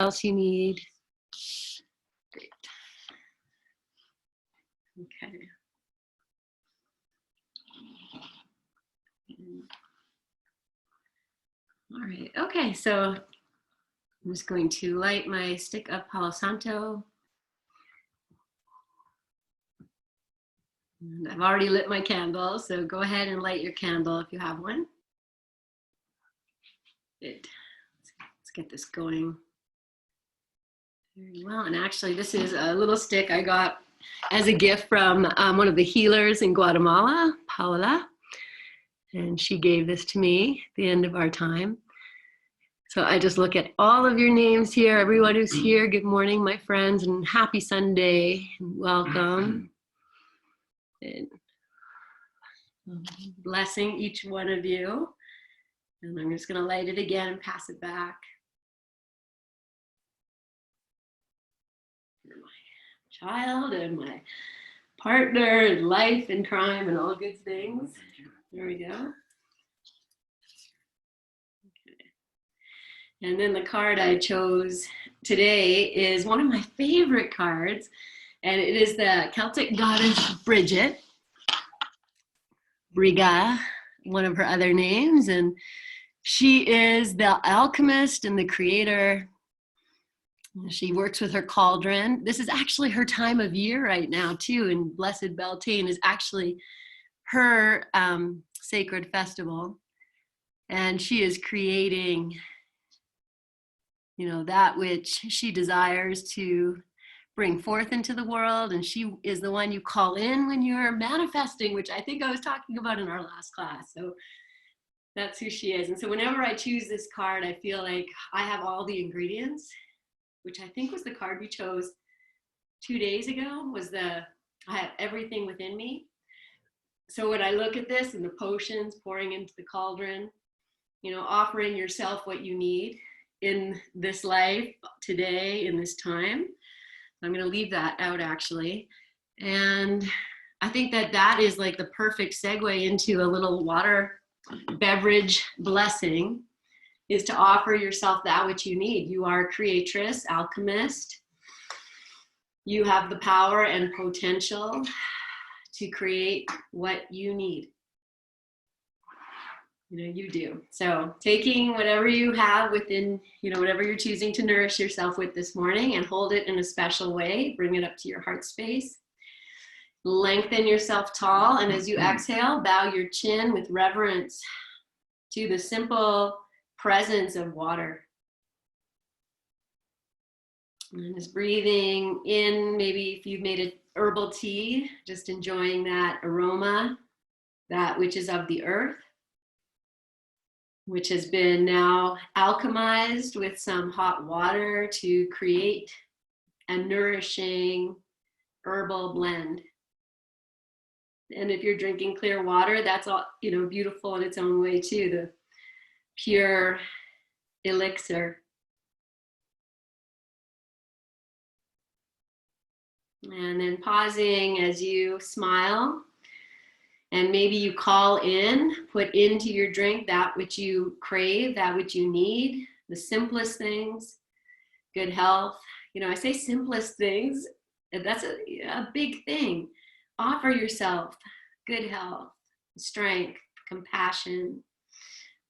else you need. Great. Okay. All right. Okay. So I'm just going to light my stick of Palo Santo. And I've already lit my candle, so go ahead and light your candle if you have one. Good. Let's get this going. Very well. And actually, this is a little stick I got as a gift from one of the healers in Guatemala, Paola. And she gave this to me at the end of our time. So I just look at all of your names here, everyone who's here. Good morning, my friends, and happy Sunday. Welcome. And blessing each one of you. And I'm just going to light it again and pass it back. Child and my partner and life and crime and all good things. There we go. Okay. And then the card I chose today is one of my favorite cards, and it is the Celtic goddess Bridget, Briga, one of her other names, and she is the alchemist and the creator. She works with her cauldron. This is actually her time of year right now too, and Blessed Beltane is actually her sacred festival. And she is creating, that which she desires to bring forth into the world. And she is the one you call in when you're manifesting, which I think I was talking about in our last class. So that's who she is. And so whenever I choose this card, I feel like I have all the ingredients, which I think was the card we chose 2 days ago, I have everything within me. So when I look at this and the potions pouring into the cauldron, offering yourself what you need in this life today, in this time. I'm going to leave that out actually. And I think that is like the perfect segue into a little water beverage blessing, is to offer yourself that which you need. You are a creatress, alchemist. You have the power and potential to create what you need. You do. So taking whatever you have within, whatever you're choosing to nourish yourself with this morning, and hold it in a special way. Bring it up to your heart space. Lengthen yourself tall. And as you exhale, bow your chin with reverence to the simple presence of water. And just breathing in, maybe if you've made a herbal tea, just enjoying that aroma, that which is of the earth, which has been now alchemized with some hot water to create a nourishing herbal blend. And if you're drinking clear water, that's all, beautiful in its own way too, the pure elixir. And then pausing as you smile, and maybe you call in, put into your drink that which you crave, that which you need, the simplest things, good health. I say simplest things, that's a big thing. Offer yourself good health, strength, compassion,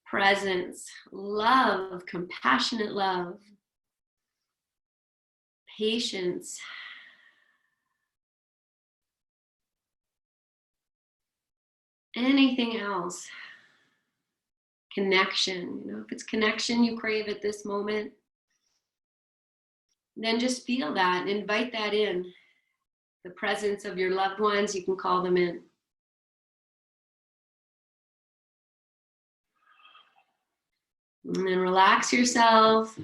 presence, love, compassionate love, patience, anything else, connection. If it's connection you crave at this moment, then just feel that and invite that in. The presence of your loved ones, you can call them in. And then relax yourself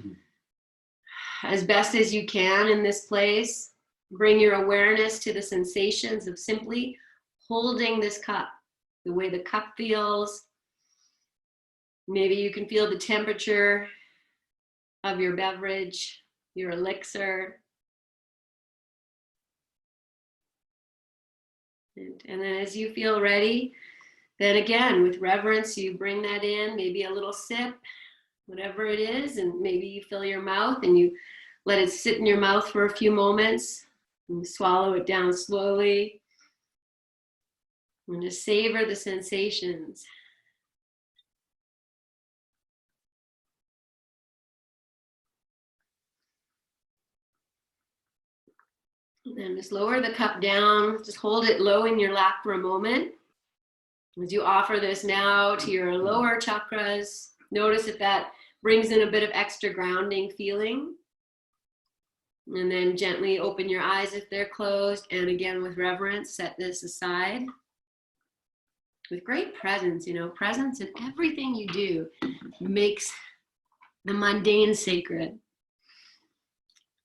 as best as you can in this place. Bring your awareness to the sensations of simply holding this cup, the way the cup feels. Maybe you can feel the temperature of your beverage, your elixir. And then as you feel ready, then again, with reverence, you bring that in, maybe a little sip, whatever it is, and maybe you fill your mouth and you let it sit in your mouth for a few moments and swallow it down slowly. And just savor the sensations. And then just lower the cup down, just hold it low in your lap for a moment. As you offer this now to your lower chakras, notice if that brings in a bit of extra grounding feeling. And then gently open your eyes if they're closed. And again, with reverence, set this aside. With great presence, presence in everything you do makes the mundane sacred.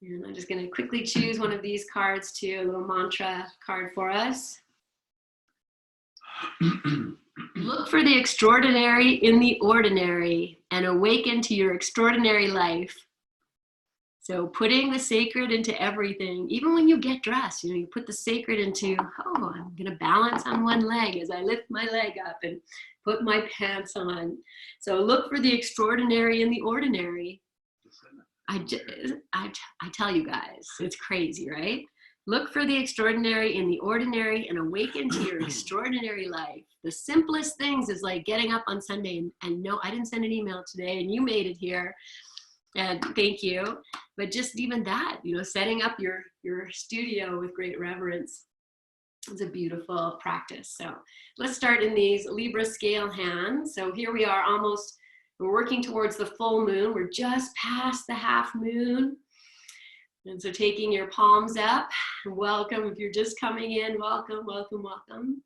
And I'm just going to quickly choose one of these cards too, a little mantra card for us. Look for the extraordinary in the ordinary and awaken to your extraordinary life. So putting the sacred into everything, even when you get dressed, you put the sacred into, oh, I'm going to balance on one leg as I lift my leg up and put my pants on. So look for the extraordinary in the ordinary. I tell you guys, it's crazy, right? Look for the extraordinary in the ordinary and awaken to your extraordinary life. The simplest things is like getting up on Sunday and no, I didn't send an email today and you made it here. And thank you. But just even that, setting up your studio with great reverence is a beautiful practice. So let's start in these Libra scale hands. So here we are we're working towards the full moon. We're just past the half moon. And so taking your palms up, welcome. If you're just coming in, welcome, welcome, welcome.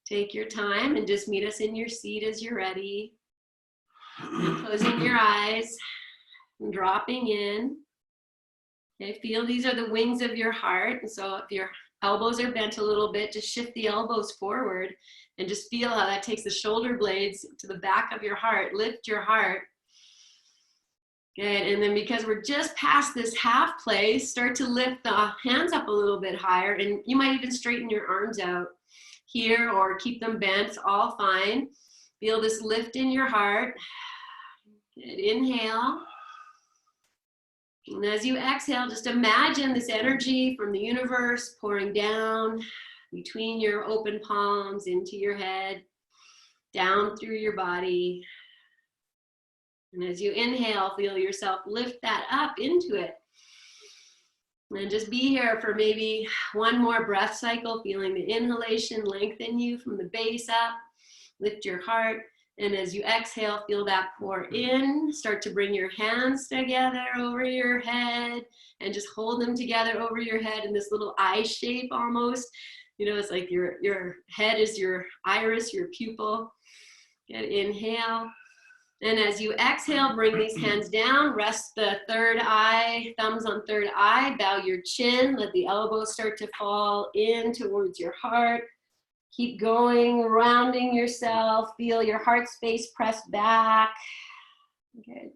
Take your time and just meet us in your seat as you're ready. And closing your eyes and dropping in. Okay, feel these are the wings of your heart. And so if your elbows are bent a little bit, just shift the elbows forward and just feel how that takes the shoulder blades to the back of your heart. Lift your heart. Good, and then because we're just past this half place, start to lift the hands up a little bit higher, and you might even straighten your arms out here or keep them bent, it's all fine. Feel this lift in your heart. Good, inhale. And as you exhale, just imagine this energy from the universe pouring down between your open palms into your head, down through your body. And as you inhale, feel yourself lift that up into it. And just be here for maybe one more breath cycle, feeling the inhalation lengthen you from the base up, lift your heart. And as you exhale, feel that pour in. Start to bring your hands together over your head and just hold them together over your head in this little eye shape almost. It's like your head is your iris, your pupil. Good, inhale. And as you exhale, bring these hands down, rest the third eye, thumbs on third eye, bow your chin, let the elbows start to fall in towards your heart. Keep going, rounding yourself, feel your heart space press back. Good.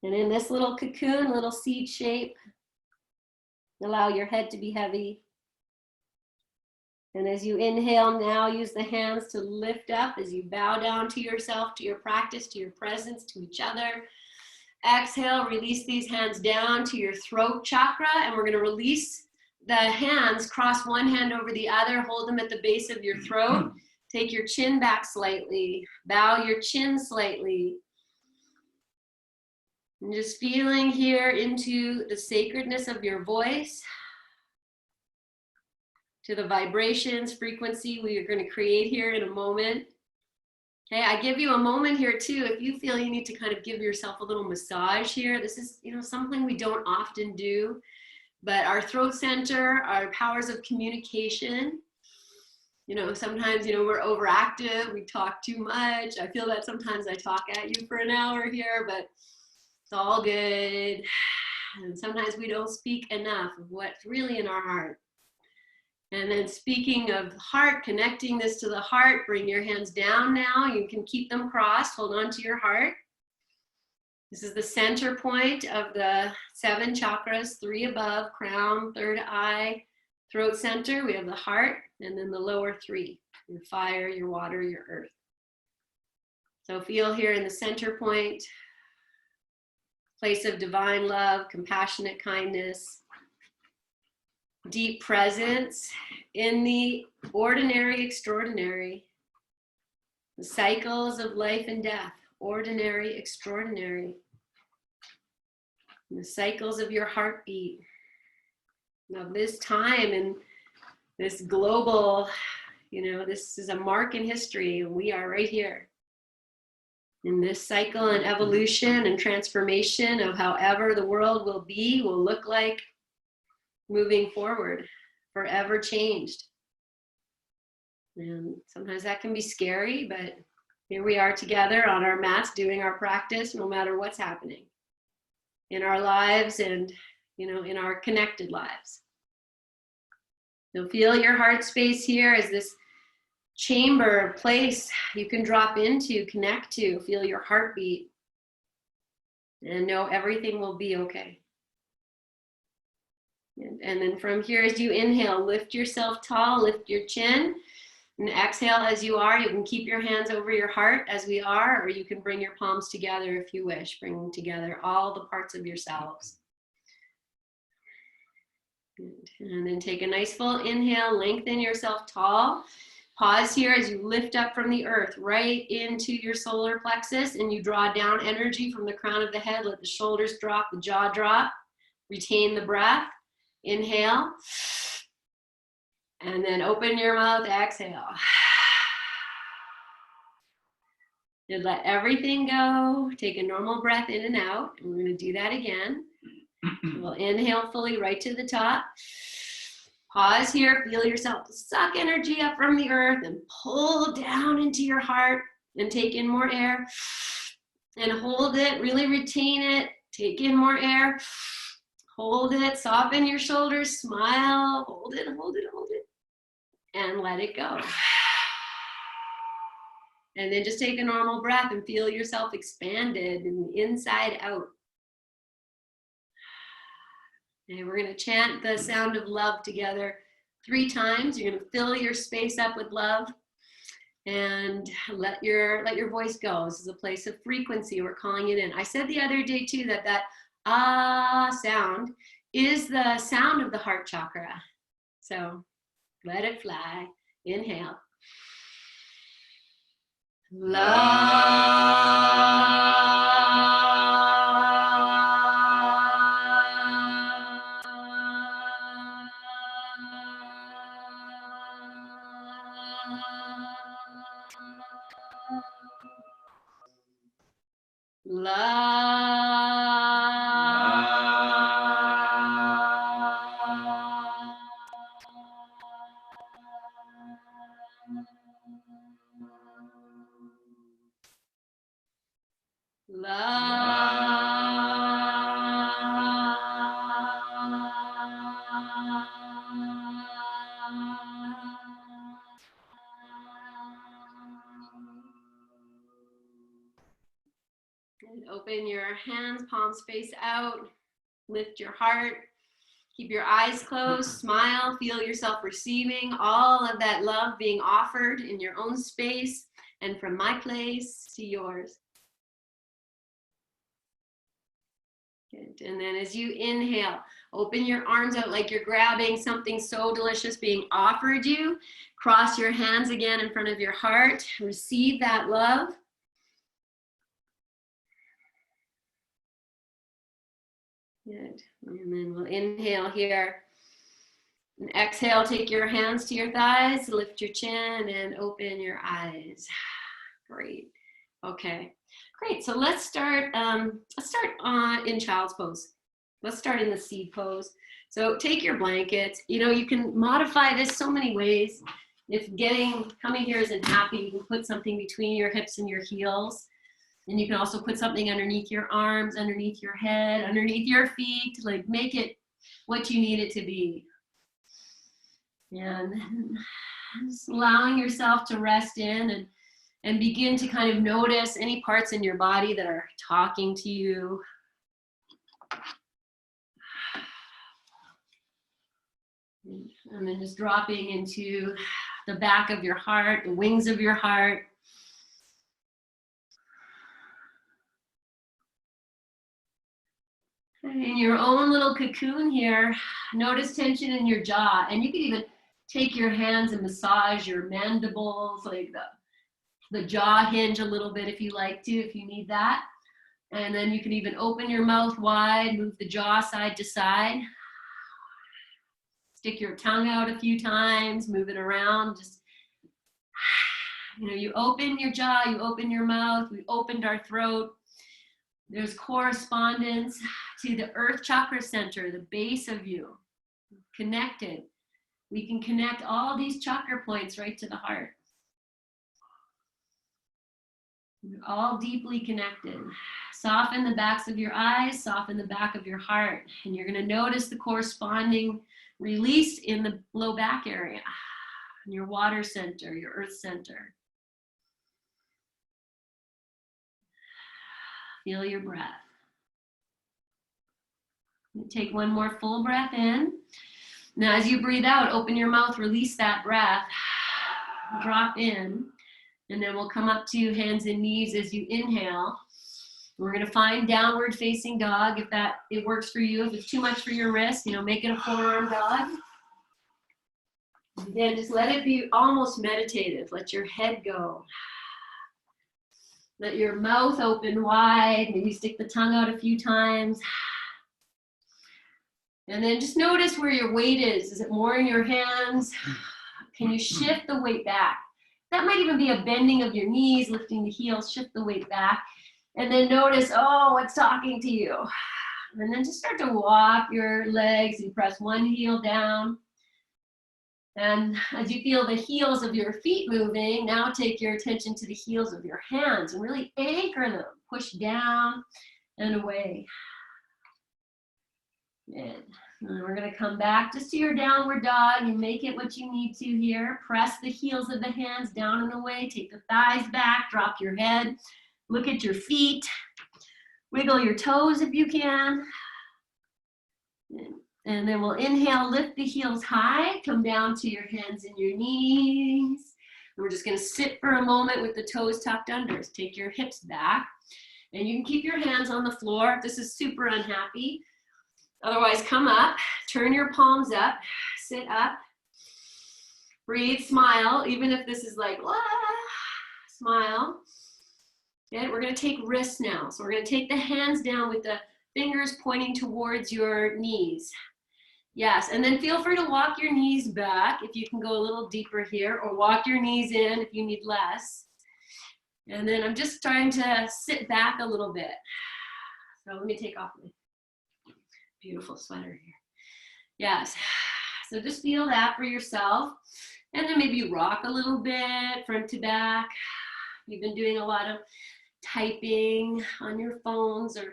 And in this little cocoon, little seed shape, allow your head to be heavy. And as you inhale now, use the hands to lift up as you bow down to yourself, to your practice, to your presence, to each other. Exhale, release these hands down to your throat chakra, and we're going to release the hands, cross one hand over the other, hold them at the base of your throat. Take your chin back slightly, bow your chin slightly. And just feeling here into the sacredness of your voice, to the vibrations, frequency we are going to create here in a moment. Okay, I give you a moment here too. If you feel you need to kind of give yourself a little massage here, this is, something we don't often do, but our throat center, our powers of communication, sometimes, we're overactive, we talk too much. I feel that sometimes I talk at you for an hour here, but it's all good. And sometimes we don't speak enough of what's really in our heart. And then speaking of heart, connecting this to the heart, bring your hands down now. You can keep them crossed, hold on to your heart. This is the center point of the 7 chakras, 3 above, crown, third eye, throat center. We have the heart, and then the lower 3, your fire, your water, your earth. So feel here in the center point. place of divine love, compassionate kindness, deep presence in the ordinary, extraordinary, the cycles of life and death, ordinary, extraordinary, and the cycles of your heartbeat, of this time and this global, this is a mark in history, and we are right here in this cycle and evolution and transformation of however the world will be, will look like moving forward, forever changed. And sometimes that can be scary, but here we are together on our mats doing our practice, no matter what's happening in our lives and, in our connected lives. So feel your heart space here as this chamber, place you can drop into, connect to, feel your heartbeat, and know everything will be okay. And then from here, as you inhale, lift yourself tall, lift your chin, and exhale as you are. You can keep your hands over your heart as we are, or you can bring your palms together if you wish, bringing together all the parts of yourselves. And then take a nice full inhale, lengthen yourself tall. Pause here as you lift up from the earth right into your solar plexus, and you draw down energy from the crown of the head. Let the shoulders drop, the jaw drop. Retain the breath. Inhale. And then open your mouth, exhale. And let everything go. Take a normal breath in and out. And we're going to do that again. We'll inhale fully right to the top. Pause here, feel yourself suck energy up from the earth and pull down into your heart and take in more air and hold it, really retain it, take in more air, hold it, soften your shoulders, smile, hold it, hold it, hold it, and let it go. And then just take a normal breath and feel yourself expanded and inside out. And we're going to chant the sound of love together 3 times. You're going to fill your space up with love and let your voice go. This is a place of frequency. We're calling it in. I said the other day too that ah sound is the sound of the heart chakra. So let it fly. Inhale. Love. And open your hands, palms face out, lift your heart, keep your eyes closed, smile, feel yourself receiving all of that love being offered in your own space and from my place to yours. Good. And then as you inhale, open your arms out like you're grabbing something so delicious being offered you. Cross your hands again in front of your heart. Receive that love. Good. And then we'll inhale here. And exhale, take your hands to your thighs, lift your chin, and open your eyes. Great. Okay. Great. So let's start in child's pose. Let's start in the seed pose. So take your blankets. You can modify this so many ways. If coming here isn't happy, you can put something between your hips and your heels. And you can also put something underneath your arms, underneath your head, underneath your feet, to make it what you need it to be. And just allowing yourself to rest in and begin to kind of notice any parts in your body that are talking to you. And then just dropping into the back of your heart, the wings of your heart. In your own little cocoon here, notice tension in your jaw. And you can even take your hands and massage your mandibles, like the jaw hinge a little bit if you like to, if you need that. And then you can even open your mouth wide, move the jaw side to side. Stick your tongue out a few times, move it around. Just, you open your jaw, you open your mouth, we opened our throat. There's correspondence to the earth chakra center, the base of you, connected. We can connect all these chakra points right to the heart. We're all deeply connected. Soften the backs of your eyes, soften the back of your heart, and you're going to notice the corresponding release in the low back area, your water center, your earth center. Feel your breath. Take one more full breath in. Now as you breathe out, open your mouth, release that breath, drop in, and then we'll come up to hands and knees as you inhale. We're going to find downward facing dog if it works for you. If it's too much for your wrist, make it a forearm dog. Again, just let it be almost meditative. Let your head go. Let your mouth open wide. Maybe stick the tongue out a few times. And then just notice where your weight is. Is it more in your hands? Can you shift the weight back? That might even be a bending of your knees, lifting the heels, shift the weight back. And then notice, what's talking to you? And then just start to walk your legs and press one heel down. And as you feel the heels of your feet moving, now take your attention to the heels of your hands and really anchor them. Push down and away. Good. And we're going to come back just to your downward dog. You make it what you need to here. Press the heels of the hands down and away. Take the thighs back. Drop your head. Look at your feet. Wiggle your toes if you can. And then we'll inhale, lift the heels high. Come down to your hands and your knees. And we're just going to sit for a moment with the toes tucked under. Take your hips back. And you can keep your hands on the floor if this is super unhappy. Otherwise, come up, turn your palms up, sit up, breathe, smile, even if this is like, smile. Okay, we're going to take wrists now. So we're going to take the hands down with the fingers pointing towards your knees. Yes, and then feel free to walk your knees back if you can go a little deeper here, or walk your knees in if you need less. And then I'm just trying to sit back a little bit. So let me take off my beautiful sweater here. Yes, so just feel that for yourself. And then maybe rock a little bit front to back. You've been doing a lot of typing on your phones, or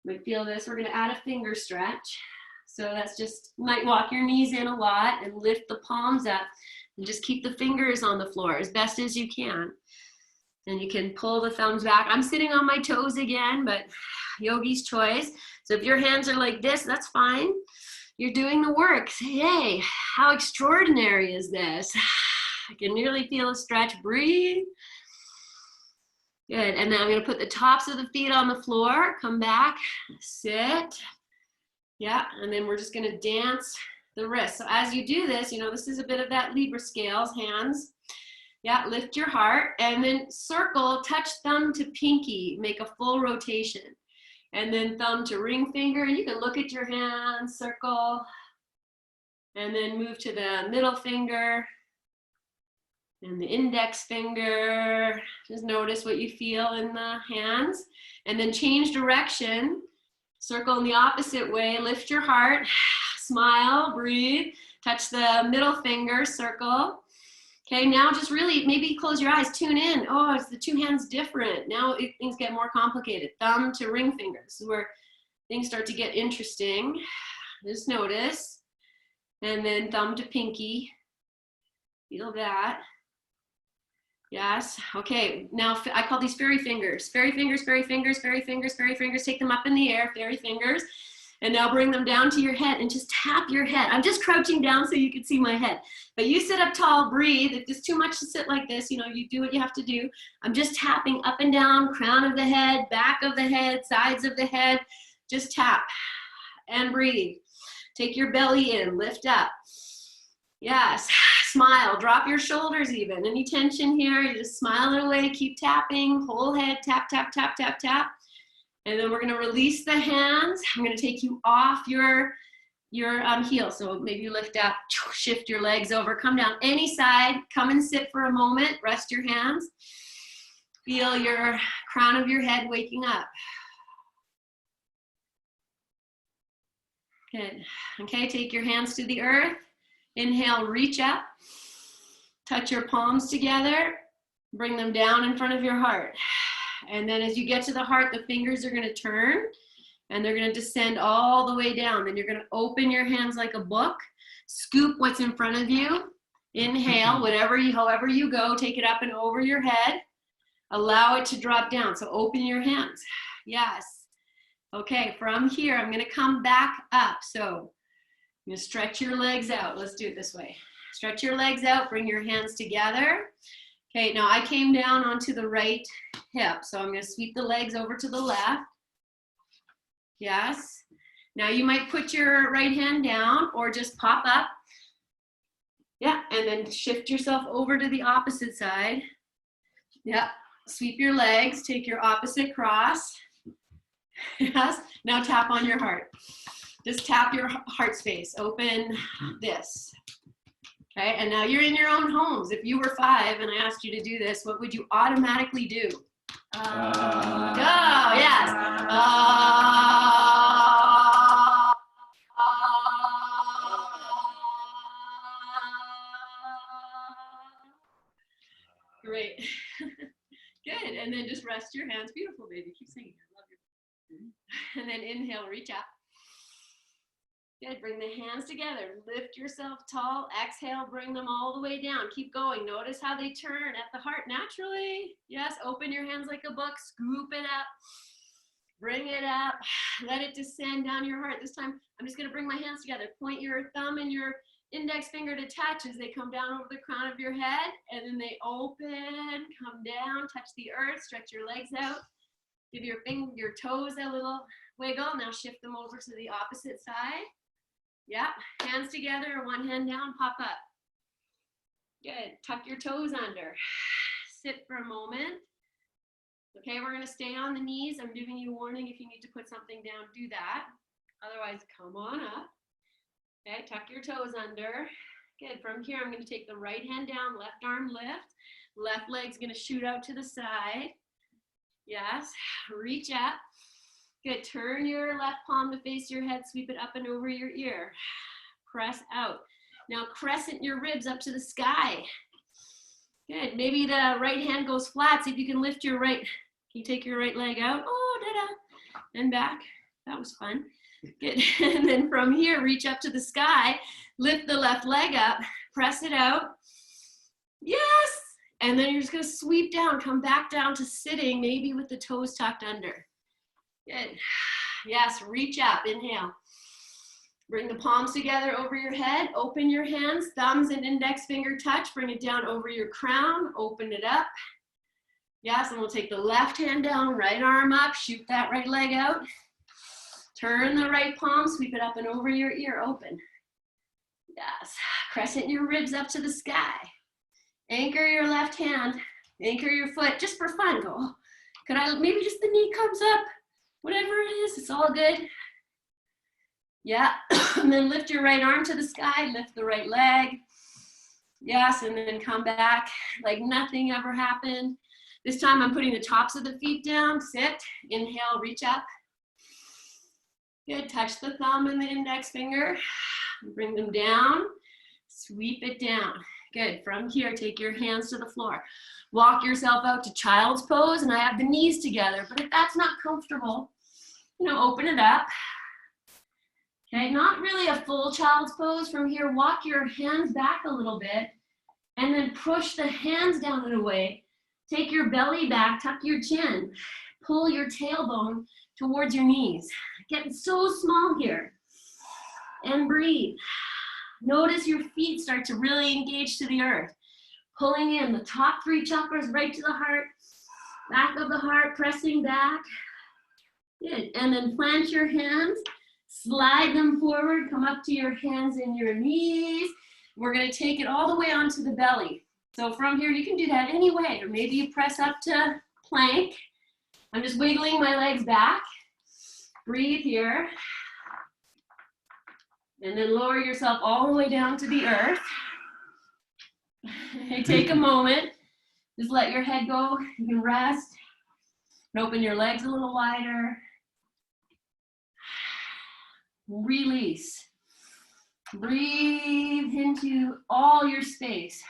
you might feel this. We're going to add a finger stretch. So that's just, you might walk your knees in a lot and lift the palms up and just keep the fingers on the floor as best as you can. And you can pull the thumbs back. I'm sitting on my toes again, but yogi's choice. So if your hands are like this, that's fine. You're doing the work. Say, hey, how extraordinary is this? I can nearly feel a stretch. Breathe. Good. And then I'm going to put the tops of the feet on the floor. Come back. Sit. Yeah. And then we're just going to dance the wrists. So as you do this, this is a bit of that Libra scales, hands. Yeah, lift your heart and then circle, touch thumb to pinky, make a full rotation. And then thumb to ring finger. You can look at your hands, circle, and then move to the middle finger and the index finger. Just notice what you feel in the hands. And then change direction, circle in the opposite way, lift your heart, smile, breathe, touch the middle finger, circle. Okay, now just really, maybe close your eyes, tune in. Oh, it's the two hands different. Now things get more complicated. Thumb to ring finger. This is where things start to get interesting. Just notice. And then thumb to pinky. Feel that. Yes, okay. Now I call these fairy fingers. Fairy fingers, fairy fingers, fairy fingers, fairy fingers. Take them up in the air, fairy fingers. And now bring them down to your head and just tap your head. I'm just crouching down so you can see my head. But you sit up tall, breathe. If it's too much to sit like this, you do what you have to do. I'm just tapping up and down, crown of the head, back of the head, sides of the head. Just tap. and breathe. Take your belly in, lift up. Yes, smile, drop your shoulders even. Any tension here, you just smile it away, keep tapping, whole head, tap, tap, tap, tap, tap. And then we're gonna release the hands. I'm gonna take you off your heel. So maybe you lift up, shift your legs over, come down any side, come and sit for a moment, rest your hands. Feel your crown of your head waking up. Good. Okay, take your hands to the earth. Inhale, reach up. Touch your palms together. Bring them down in front of your heart. And then as you get to the heart, the fingers are going to turn and they're going to descend all the way down. Then you're going to open your hands like a book. Scoop what's in front of you. Inhale, however you go, take it up and over your head. Allow it to drop down. So open your hands. Yes. Okay, from here, I'm going to come back up. So I'm going to stretch your legs out. Let's do it this way. Stretch your legs out. Bring your hands together. Okay, now I came down onto the right hip. So I'm going to sweep the legs over to the left. Yes. Now you might put your right hand down or just pop up. Yeah, and then shift yourself over to the opposite side. Yeah, sweep your legs. Take your opposite cross. Yes, now tap on your heart. Just tap your heart space, open this. Okay, and now you're in your own homes. If you were 5 and I asked you to do this, what would you automatically do? Go, yes. Great. Good, and then just rest your hands. Beautiful, baby, keep singing. I love you. And then inhale, reach up. Good, bring the hands together, lift yourself tall. Exhale, bring them all the way down. Keep going. Notice how they turn at the heart naturally. Yes, open your hands like a book, scoop it up, bring it up, let it descend down your heart. This time, I'm just gonna bring my hands together. Point your thumb and your index finger to touch as they come down over the crown of your head, and then they open, come down, touch the earth, stretch your legs out. Give your toes a little wiggle. Now shift them over to the opposite side. Yeah, hands together, one hand down, pop up. Good, tuck your toes under. Sit for a moment. Okay, we're gonna stay on the knees. I'm giving you a warning if you need to put something down, do that. Otherwise, come on up. Okay, tuck your toes under. Good, from here, I'm gonna take the right hand down, left arm lift. Left leg's gonna shoot out to the side. Yes, reach up. Good, turn your left palm to face your head, sweep it up and over your ear. Press out. Now crescent your ribs up to the sky. Good, maybe the right hand goes flat, see if you can lift your right, can you take your right leg out? Oh, da-da, and back. That was fun. Good, and then from here, reach up to the sky, lift the left leg up, press it out. Yes! And then you're just gonna sweep down, come back down to sitting, maybe with the toes tucked under. Good. Yes, reach up, inhale. Bring the palms together over your head, open your hands, thumbs and index finger touch, bring it down over your crown, open it up. Yes, and we'll take the left hand down, right arm up, shoot that right leg out. Turn the right palm, sweep it up and over your ear, open. Yes, crescent your ribs up to the sky. Anchor your left hand, anchor your foot, just for fun. Go, oh, could I, maybe just the knee comes up, whatever it is, it's all good. Yeah, and then lift your right arm to the sky, lift the right leg. Yes, and then come back like nothing ever happened. This time I'm putting the tops of the feet down, sit, inhale, reach up. Good, touch the thumb and the index finger, bring them down, sweep it down. Good, from here, take your hands to the floor. Walk yourself out to child's pose, and I have the knees together, but if that's not comfortable, open it up. Okay, not really a full child's pose. From here, walk your hands back a little bit, and then push the hands down and away. Take your belly back, tuck your chin, pull your tailbone towards your knees. Get so small here, and breathe. Notice your feet start to really engage to the earth. Pulling in the top 3 chakras right to the heart, back of the heart, pressing back. Good, and then plant your hands, Slide them forward, come up to your hands and your knees. We're gonna take it all the way onto the belly. So from here, you can do that any way, or maybe you press up to plank. I'm just wiggling my legs back. Breathe here. And then lower yourself all the way down to the earth. Take a moment. Just let your head go. You can rest. And open your legs a little wider. Release. Breathe into all your space.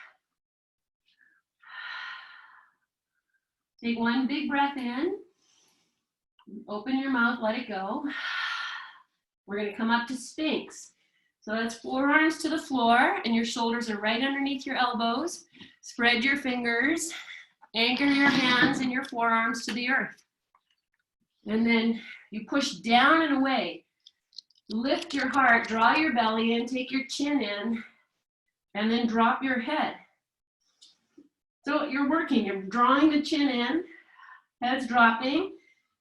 Take one big breath in. Open your mouth, let it go. We're going to come up to Sphinx. So that's forearms to the floor, and your shoulders are right underneath your elbows. Spread your fingers. Anchor your hands and your forearms to the earth. And then you push down and away. Lift your heart, draw your belly in, take your chin in, and then drop your head. So you're working, you're drawing the chin in, head's dropping.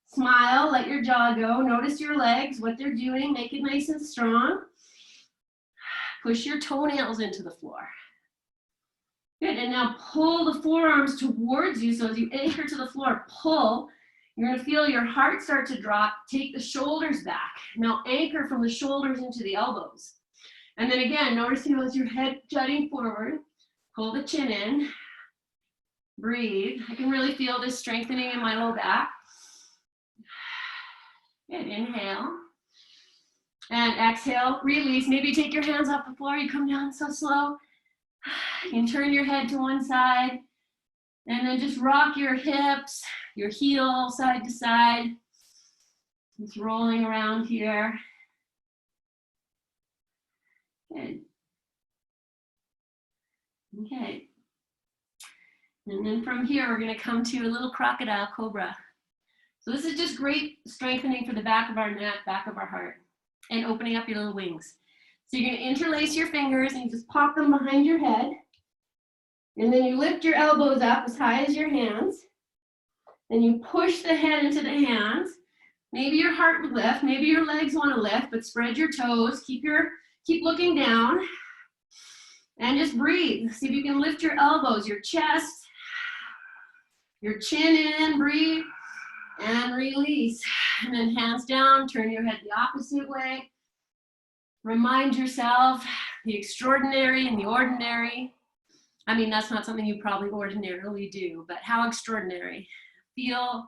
Smile, let your jaw go. Notice your legs, what they're doing. Make it nice and strong. Push your toenails into the floor. Good, and now pull the forearms towards you. So as you anchor to the floor, pull. You're gonna feel your heart start to drop. Take the shoulders back. Now anchor from the shoulders into the elbows. And then again, notice as your head jutting forward, pull the chin in. Breathe. I can really feel this strengthening in my low back. Good, inhale. And exhale, release. Maybe take your hands off the floor. You come down so slow. You can turn your head to one side. And then just rock your hips, your heel side to side. Just rolling around here. Good. Okay. And then from here, we're going to come to a little crocodile cobra. So this is just great strengthening for the back of our neck, back of our heart, and opening up your little wings. So you're going to interlace your fingers and you just pop them behind your head. And then you lift your elbows up as high as your hands. Then you push the head into the hands. Maybe your heart would lift, maybe your legs want to lift, but spread your toes, keep looking down. And just breathe. See if you can lift your elbows, your chest, your chin in, breathe, and release. And then hands down, turn your head the opposite way. Remind yourself the extraordinary and the ordinary. I mean, that's not something you probably ordinarily do, but how extraordinary. Feel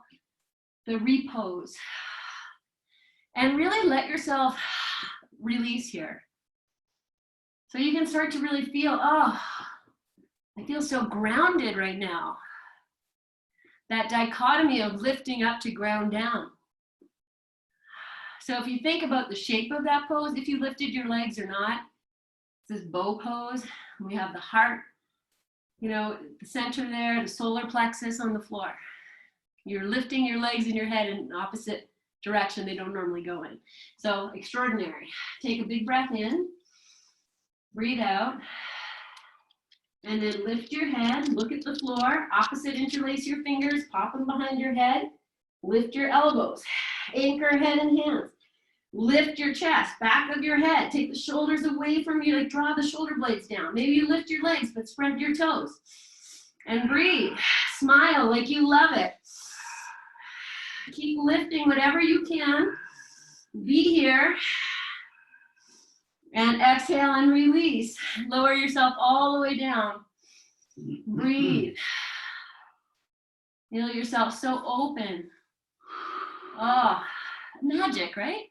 the repose. And really let yourself release here. So you can start to really feel, oh, I feel so grounded right now. That dichotomy of lifting up to ground down. So if you think about the shape of that pose, if you lifted your legs or not, it's this bow pose. We have the heart, the center there, the solar plexus on the floor. You're lifting your legs and your head in the opposite direction they don't normally go in. So extraordinary. Take a big breath in, breathe out, and then lift your head, look at the floor, opposite, interlace your fingers, pop them behind your head, lift your elbows, anchor head and hands. Lift your chest, back of your head. Take the shoulders away from you, like draw the shoulder blades down. Maybe you lift your legs, but spread your toes. And breathe. Smile like you love it. Keep lifting whatever you can. Be here. And exhale and release. Lower yourself all the way down. Breathe. Feel yourself so open. Oh, magic, right?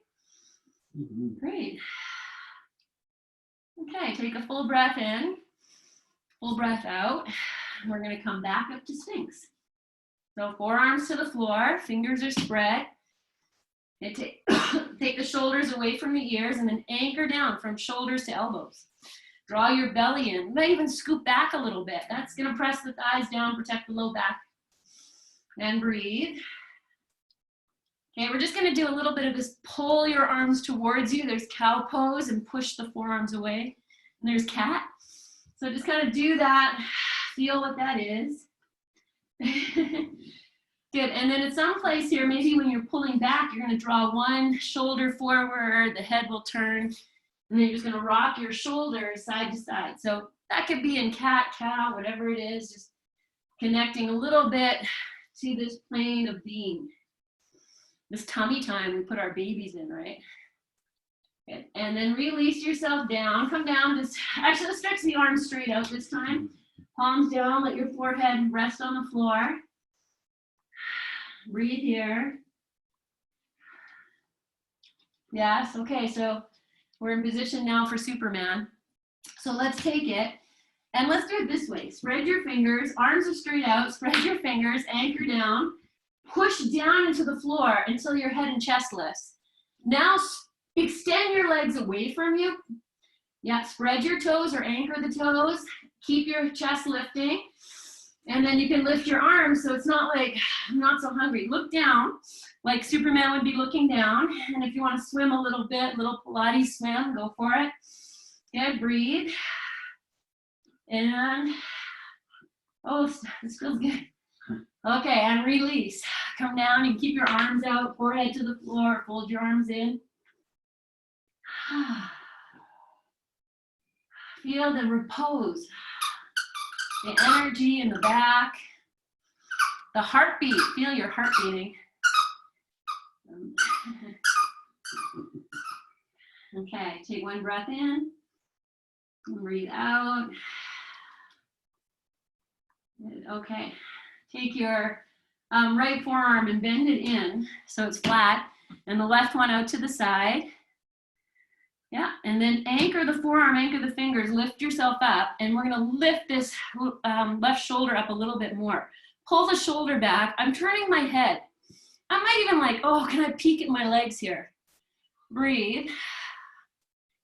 Great. Okay, take a full breath in, full breath out. We're going to come back up to Sphinx. So forearms to the floor, fingers are spread. And take the shoulders away from the ears and then anchor down from shoulders to elbows. Draw your belly in. You might even scoop back a little bit. That's going to press the thighs down, protect the low back. And breathe. Okay, we're just going to do a little bit of this, pull your arms towards you. There's cow pose and push the forearms away. And there's cat. So just kind of do that, feel what that is. Good, and then at some place here, maybe when you're pulling back, you're gonna draw one shoulder forward, the head will turn, and then you're just gonna rock your shoulders side to side. So that could be in cat, cow, whatever it is, just connecting a little bit to this plane of being. This tummy time we put our babies in, right? Good. And then release yourself down, come down, just actually let's stretch the arms straight out this time. Palms down, let your forehead rest on the floor. Breathe here. Yes, okay, so we're in position now for Superman. So let's take it and let's do it this way. Spread your fingers, arms are straight out, spread your fingers, anchor down, push down into the floor until your head and chest lifts. Now extend your legs away from you. Yeah, spread your toes or anchor the toes. Keep your chest lifting. And then you can lift your arms so it's not like, I'm not so hungry. Look down like Superman would be looking down. And if you want to swim a little bit, little Pilates swim, go for it. Good, breathe. And, oh, this feels good. Okay, and release. Come down and keep your arms out, forehead to the floor, fold your arms in. Feel the repose. The energy in the back, the heartbeat, feel your heart beating. Okay, take one breath in, and breathe out. Okay, take your right forearm and bend it in so it's flat, and the left one out to the side. Yeah, and then anchor the forearm, anchor the fingers, lift yourself up, and we're gonna lift this left shoulder up a little bit more. Pull the shoulder back. I'm turning my head. I might even like, oh, can I peek at my legs here? Breathe.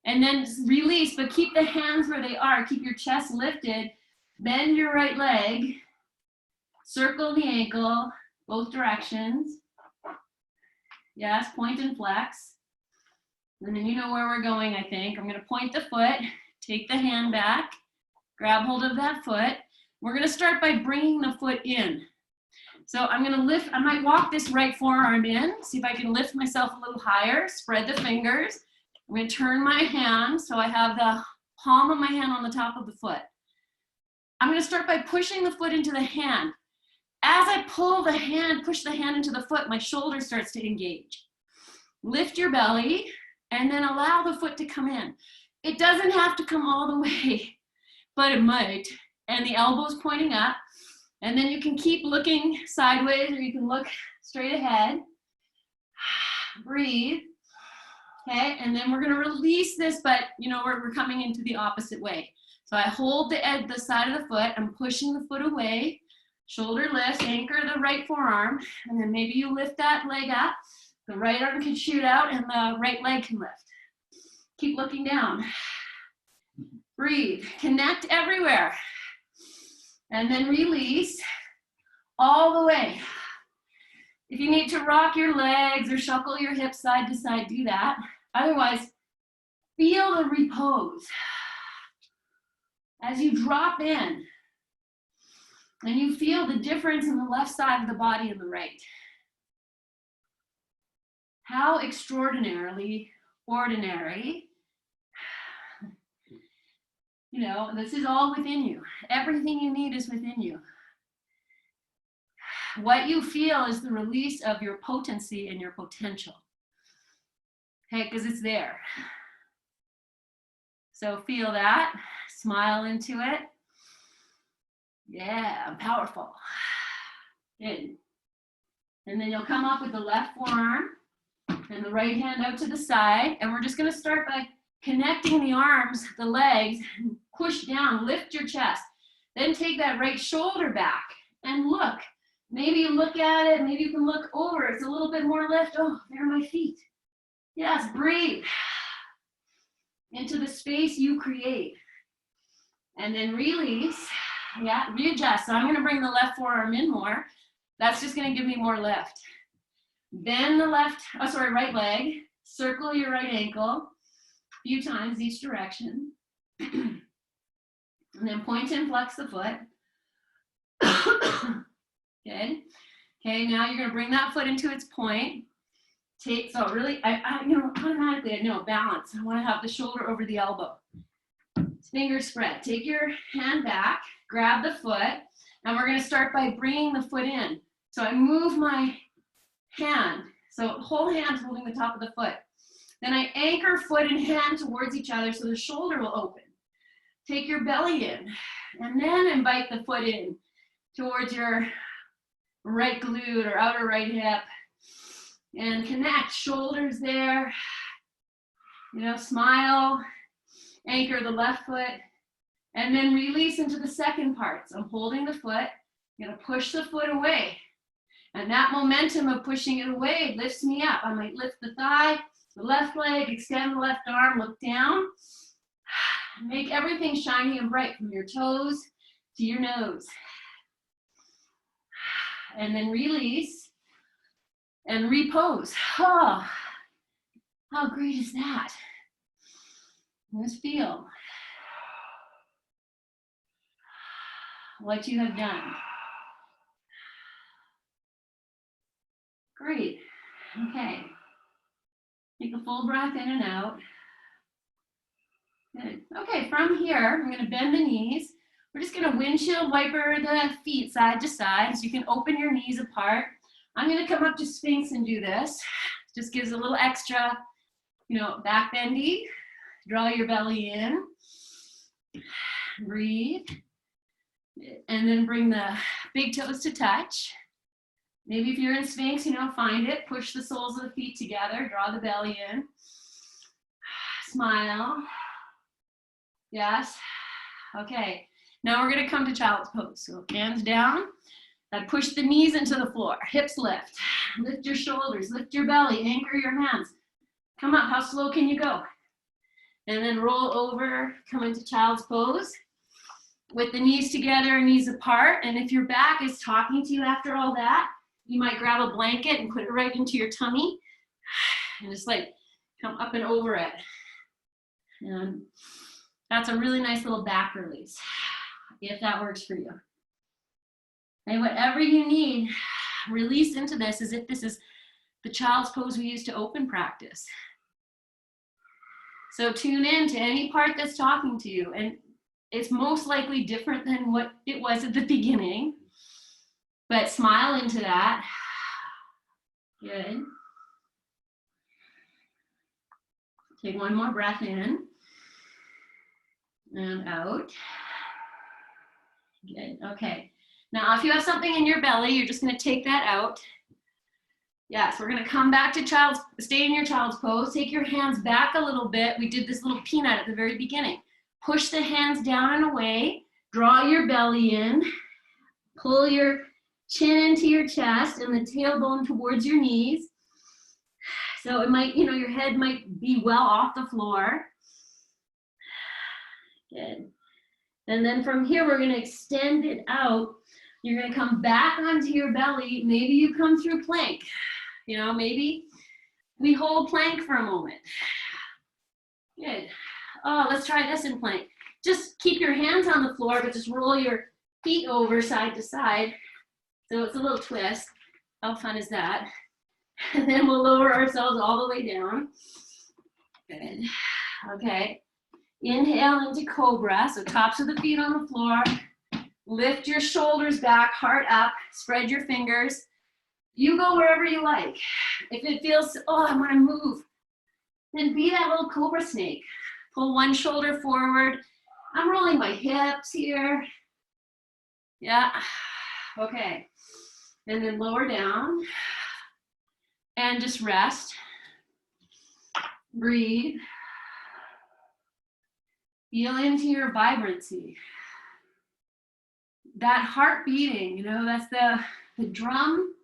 And then release, but keep the hands where they are. Keep your chest lifted. Bend your right leg. Circle the ankle, both directions. Yes, point and flex. And then you know where we're going, I think. I'm gonna point the foot, take the hand back, grab hold of that foot. We're gonna start by bringing the foot in. So I'm gonna lift, I might walk this right forearm in, see if I can lift myself a little higher, spread the fingers. I'm gonna turn my hand so I have the palm of my hand on the top of the foot. I'm gonna start by pushing the foot into the hand. As I pull the hand, push the hand into the foot, my shoulder starts to engage. Lift your belly, and then allow the foot to come in. It doesn't have to come all the way, but it might. And the elbow's pointing up. And then you can keep looking sideways or you can look straight ahead. Breathe. Okay, and then we're gonna release this, but you know, we're coming into the opposite way. So I hold the side of the foot, I'm pushing the foot away, shoulder lifts, anchor the right forearm, and then maybe you lift that leg up. The right arm can shoot out and the right leg can lift. Keep looking down. Breathe, connect everywhere. And then release all the way. If you need to rock your legs or shuffle your hips side to side, do that. Otherwise, feel the repose. As you drop in, and you feel the difference in the left side of the body and the right. How extraordinarily ordinary. You know, this is all within you. Everything you need is within you. What you feel is the release of your potency and your potential. Okay, because it's there. So feel that, smile into it. Yeah, I'm powerful. Good. And then you'll come up with the left forearm and the right hand out to the side. And we're just gonna start by connecting the arms, the legs, and push down, lift your chest. Then take that right shoulder back and look. Maybe you look at it, maybe you can look over. It's a little bit more lift. Oh, there are my feet. Yes, breathe into the space you create. And then release, yeah, readjust. So I'm gonna bring the left forearm in more. That's just gonna give me more lift. Bend the right leg, circle your right ankle a few times each direction. And then point and flex the foot. Good. Okay, now you're gonna bring that foot into its point. Take, so really, you know, automatically I know balance. I wanna have the shoulder over the elbow. Fingers spread. Take your hand back, grab the foot, and we're gonna start by bringing the foot in. So I move my hand, so whole hand's holding the top of the foot. Then I anchor foot and hand towards each other so the shoulder will open. Take your belly in, and then invite the foot in towards your right glute or outer right hip. And connect, shoulders there. You know, smile, anchor the left foot, and then release into the second part. So I'm holding the foot, I'm gonna push the foot away. And that momentum of pushing it away lifts me up. I might lift the thigh, the left leg, extend the left arm, look down. Make everything shiny and bright from your toes to your nose. And then release and repose. Oh, how great is that? Just feel what you have done. Great. Okay. Take a full breath in and out. Good. Okay, from here, I'm going to bend the knees. We're just going to windshield wiper the feet side to side so you can open your knees apart. I'm going to come up to Sphinx and do this. Just gives a little extra, you know, back bendy. Draw your belly in. Breathe. And then bring the big toes to touch. Maybe if you're in Sphinx, you know, find it. Push the soles of the feet together. Draw the belly in. Smile. Yes. Okay. Now we're going to come to child's pose. So hands down. I push the knees into the floor. Hips lift. Lift your shoulders. Lift your belly. Anchor your hands. Come up. How slow can you go? And then roll over. Come into child's pose. With the knees together, knees apart. And if your back is talking to you after all that, you might grab a blanket and put it right into your tummy. And just like come up and over it. And that's a really nice little back release, if that works for you. And whatever you need, release into this as if this is the child's pose we use to open practice. So tune in to any part that's talking to you. And it's most likely different than what it was at the beginning. But smile into that. Good. Take one more breath in. And out. Good. Okay. Now, if you have something in your belly, you're just going to take that out. Yes, we're going to come back to stay in your child's pose. Take your hands back a little bit. We did this little peanut at the very beginning. Push the hands down and away. Draw your belly in. Pull your chin into your chest and the tailbone towards your knees. So it might, you know, your head might be well off the floor. Good. And then from here, we're going to extend it out. You're going to come back onto your belly. Maybe you come through plank. You know, maybe we hold plank for a moment. Good. Oh, let's try this in plank. Just keep your hands on the floor, but just roll your feet over side to side. So it's a little twist. How fun is that? And then we'll lower ourselves all the way down. Good. Okay. Inhale into cobra. So tops of the feet on the floor. Lift your shoulders back, heart up. Spread your fingers. You go wherever you like. If it feels, oh, I want to move, then be that little cobra snake. Pull one shoulder forward. I'm rolling my hips here. Yeah. Okay. And then lower down. And just rest. Breathe. Feel into your vibrancy. That heart beating, you know, that's the drum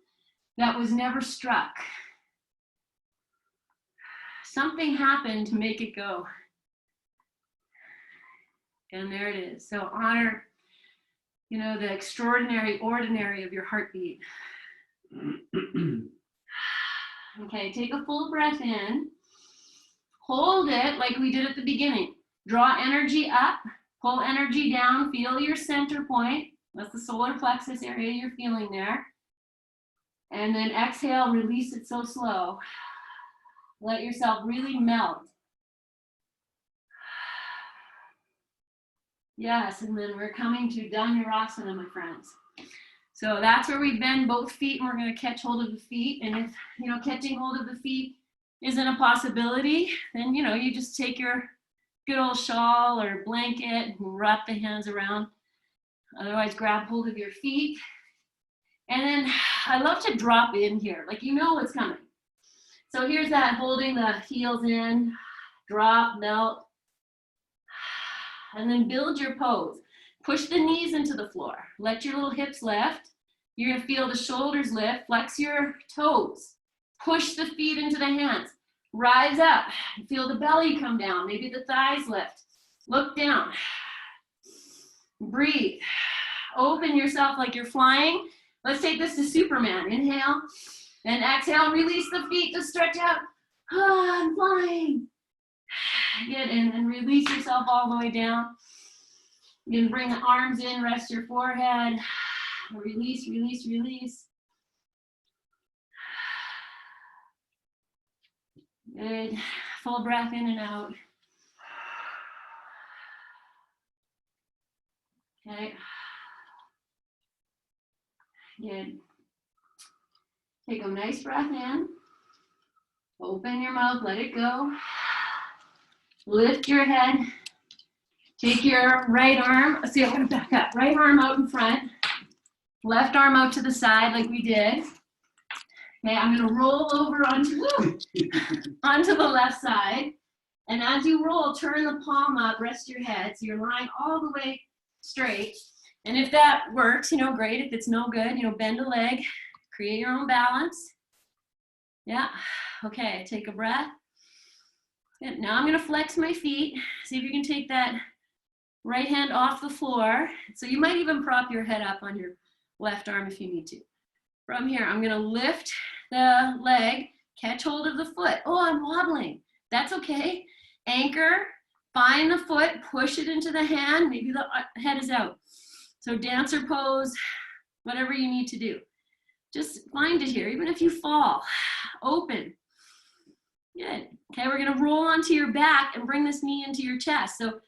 that was never struck. Something happened to make it go. And there it is. So honor, you know, the extraordinary ordinary of your heartbeat. Okay, take a full breath in. Hold it like we did at the beginning. Draw energy up, pull energy down, feel your center point. That's the solar plexus area you're feeling there. And then exhale, release it so slow. Let yourself really melt. Yes, and then we're coming to Dhanurasana, my friends. So that's where we bend both feet, and we're going to catch hold of the feet. And if, catching hold of the feet isn't a possibility, then, you just take your good old shawl or blanket and wrap the hands around. Otherwise, grab hold of your feet. And then I love to drop in here, like what's coming. So here's that, holding the heels in, drop, melt, and then build your pose. Push the knees into the floor. Let your little hips lift. You're gonna feel the shoulders lift. Flex your toes. Push the feet into the hands. Rise up. Feel the belly come down. Maybe the thighs lift. Look down. Breathe. Open yourself like you're flying. Let's take this to Superman. Inhale and exhale. Release the feet to stretch out. Oh, I'm flying. Get in and release yourself all the way down. You can bring the arms in, rest your forehead. Release, release, release. Good. Full breath in and out. Okay. Good. Take a nice breath in. Open your mouth, let it go. Lift your head. Take your right arm. See, I'm going to back up. Right arm out in front. Left arm out to the side like we did. Okay, I'm going to roll over onto the left side. And as you roll, turn the palm up, rest your head. So you're lying all the way straight. And if that works, great. If it's no good, bend a leg, create your own balance. Yeah, okay, take a breath. Good. Now I'm going to flex my feet. See if you can take that right hand off the floor. So you might even prop your head up on your left arm if you need to. From here, I'm going to lift the leg, catch hold of the foot. Oh, I'm wobbling. That's okay. Anchor, find the foot, push it into the hand. Maybe the head is out. So dancer pose, whatever you need to do. Just find it here, even if you fall. Open. Good. Okay, we're going to roll onto your back and bring this knee into your chest. So,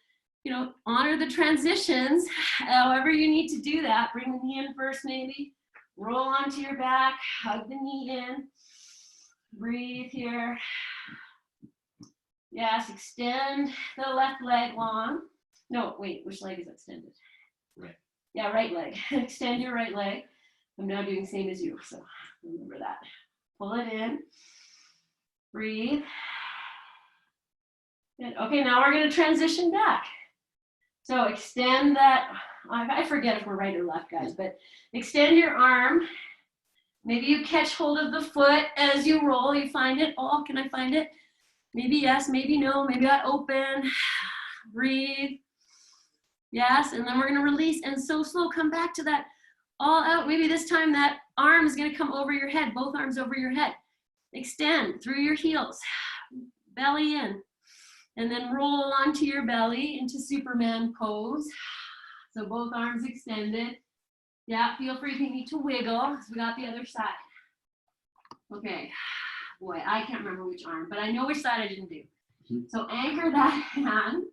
honor the transitions, however you need to do that. Bring the knee in first maybe. Roll onto your back, hug the knee in. Breathe here. Yes, extend the left leg long. No, wait, which leg is extended? Right. Yeah, right leg. Extend your right leg. I'm now doing the same as you, so remember that. Pull it in. Breathe. Good. Okay, now we're going to transition back. So extend that. I forget if we're right or left, guys, but extend your arm. Maybe you catch hold of the foot as you roll. You find it. Oh, can I find it? Maybe yes, maybe no. Maybe I open. Breathe. Yes, and then we're going to release. And so slow, come back to that all out. Maybe this time that arm is going to come over your head, both arms over your head. Extend through your heels, belly in, and then roll onto your belly into Superman pose. So both arms extended. Yeah, feel free if you need to wiggle. So we got the other side. Okay, boy, I can't remember which arm, but I know which side I didn't do. So anchor that hand.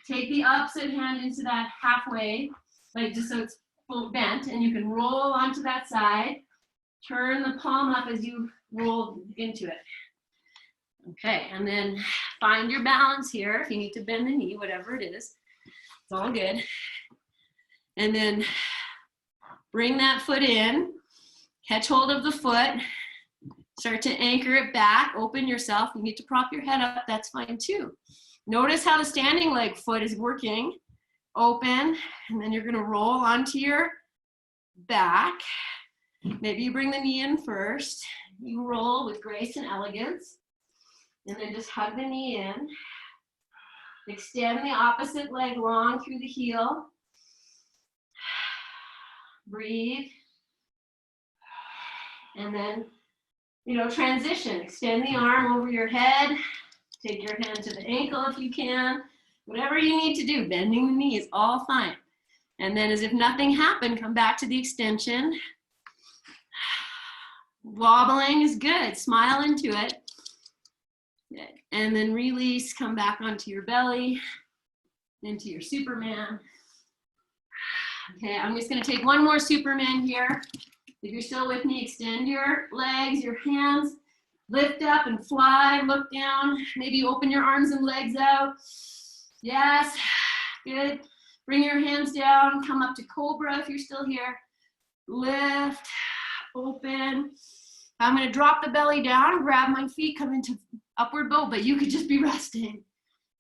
Take the opposite hand into that halfway, like just so it's full bent, and you can roll onto that side. Turn the palm up as you roll into it. Okay, and then find your balance here. If you need to bend the knee, whatever it is, it's all good. And then bring that foot in, catch hold of the foot, start to anchor it back, open yourself. You need to prop your head up, that's fine too. Notice how the standing leg foot is working. Open, and then you're gonna roll onto your back. Maybe you bring the knee in first. You roll with grace and elegance. And then just hug the knee in. Extend the opposite leg long through the heel. Breathe. And then, transition. Extend the arm over your head. Take your hand to the ankle if you can. Whatever you need to do, bending the knee is all fine. And then as if nothing happened, come back to the extension. Wobbling is good. Smile into it. Good. And then release, come back onto your belly, into your Superman. Okay, I'm just gonna take one more Superman here. If you're still with me, extend your legs, your hands, lift up and fly, look down. Maybe open your arms and legs out. Yes, good. Bring your hands down, come up to Cobra if you're still here. Lift, open. I'm gonna drop the belly down, grab my feet, come into upward bow, but you could just be resting.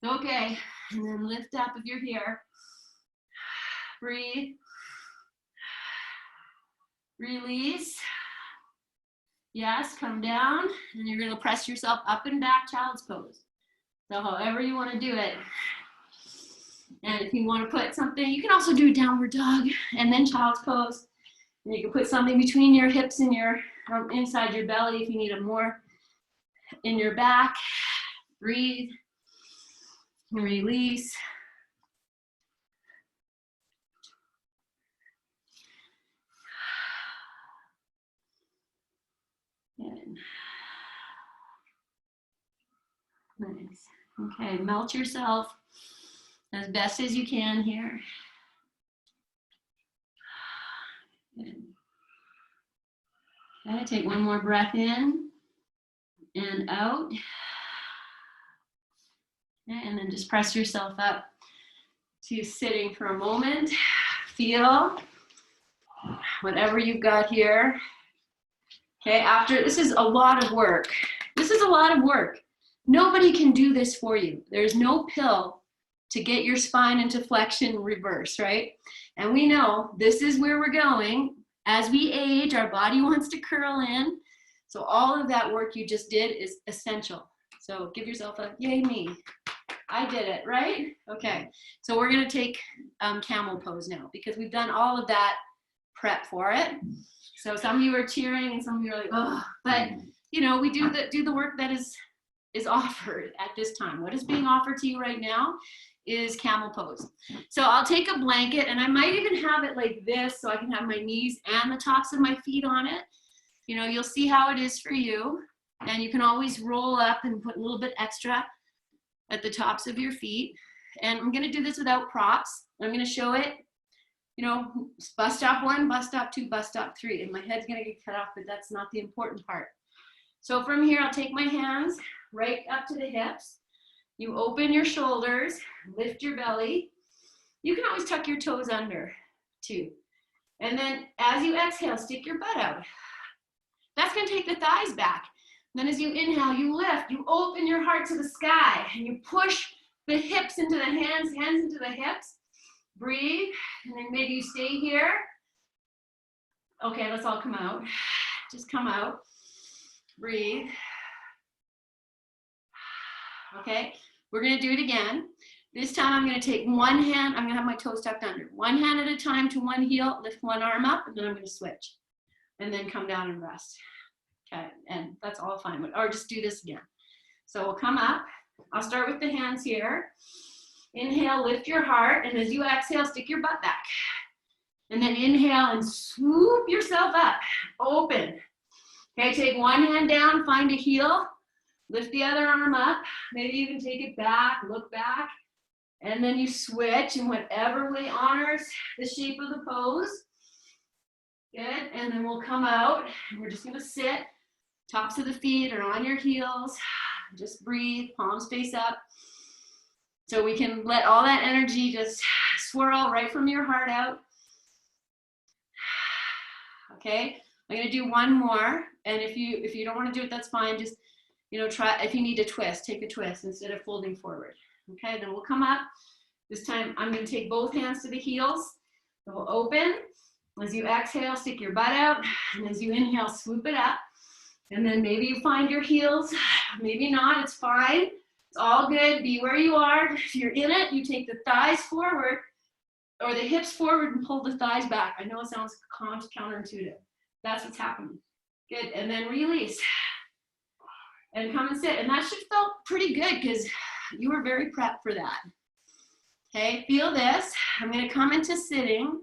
Okay, and then lift up if you're here. Breathe. Release. Yes, come down, and you're gonna press yourself up and back, child's pose. So however you wanna do it. And if you wanna put something, you can also do downward dog and then child's pose. And you can put something between your hips and your, inside your belly if you need a more in your back. Breathe, release. Good. Nice. Okay, melt yourself as best as you can here. Good. Okay, take one more breath in and out. Okay, and then just press yourself up to sitting for a moment. Feel whatever you've got here. Okay, after, this is a lot of work. This is a lot of work. Nobody can do this for you. There's no pill to get your spine into flexion reverse, right? And we know this is where we're going. As we age, our body wants to curl in. So all of that work you just did is essential. So give yourself a yay me. I did it, right? Okay, so we're gonna take camel pose now because we've done all of that prep for it. So some of you are cheering and some of you are like, oh, but you know, we do the work that is offered at this time. What is being offered to you right now is camel pose. So I'll take a blanket and I might even have it like this so I can have my knees and the tops of my feet on it. You know, you'll see how it is for you. And you can always roll up and put a little bit extra at the tops of your feet. And I'm gonna do this without props. I'm gonna show it, you know, bus stop 1, bus stop 2, bus stop 3. And my head's gonna get cut off, but that's not the important part. So from here, I'll take my hands right up to the hips. You open your shoulders, lift your belly. You can always tuck your toes under too. And then as you exhale, stick your butt out. That's gonna take the thighs back. Then as you inhale, you lift, you open your heart to the sky, and you push the hips into the hands, hands into the hips. Breathe, and then maybe you stay here. Okay, let's all come out. Just come out. Breathe. Okay, we're gonna do it again. This time I'm gonna take one hand, I'm gonna have my toes tucked under. One hand at a time to one heel, lift one arm up, and then I'm gonna switch. And then come down and rest. Okay, and that's all fine, or just do this again. So we'll come up. I'll start with the hands here. Inhale, lift your heart, and as you exhale, stick your butt back. And then inhale and swoop yourself up, open. Okay, take one hand down, find a heel, lift the other arm up, maybe you can take it back, look back, and then you switch in whatever way honors the shape of the pose. Good, and then we'll come out, and we're just gonna sit. Tops of the feet are on your heels. Just breathe, palms face up. So we can let all that energy just swirl right from your heart out. Okay, I'm gonna do one more. And if you don't wanna do it, that's fine. Just, you know, try, if you need to twist, take a twist instead of folding forward. Okay, then we'll come up. This time I'm gonna take both hands to the heels. So we'll open. As you exhale, stick your butt out. And as you inhale, swoop it up. And then maybe you find your heels, maybe not, it's fine. It's all good, be where you are. If you're in it, you take the thighs forward or the hips forward and pull the thighs back. I know it sounds counterintuitive. That's what's happening. Good, and then release. And come and sit, and that should feel pretty good because you were very prepped for that. Okay, feel this. I'm gonna come into sitting.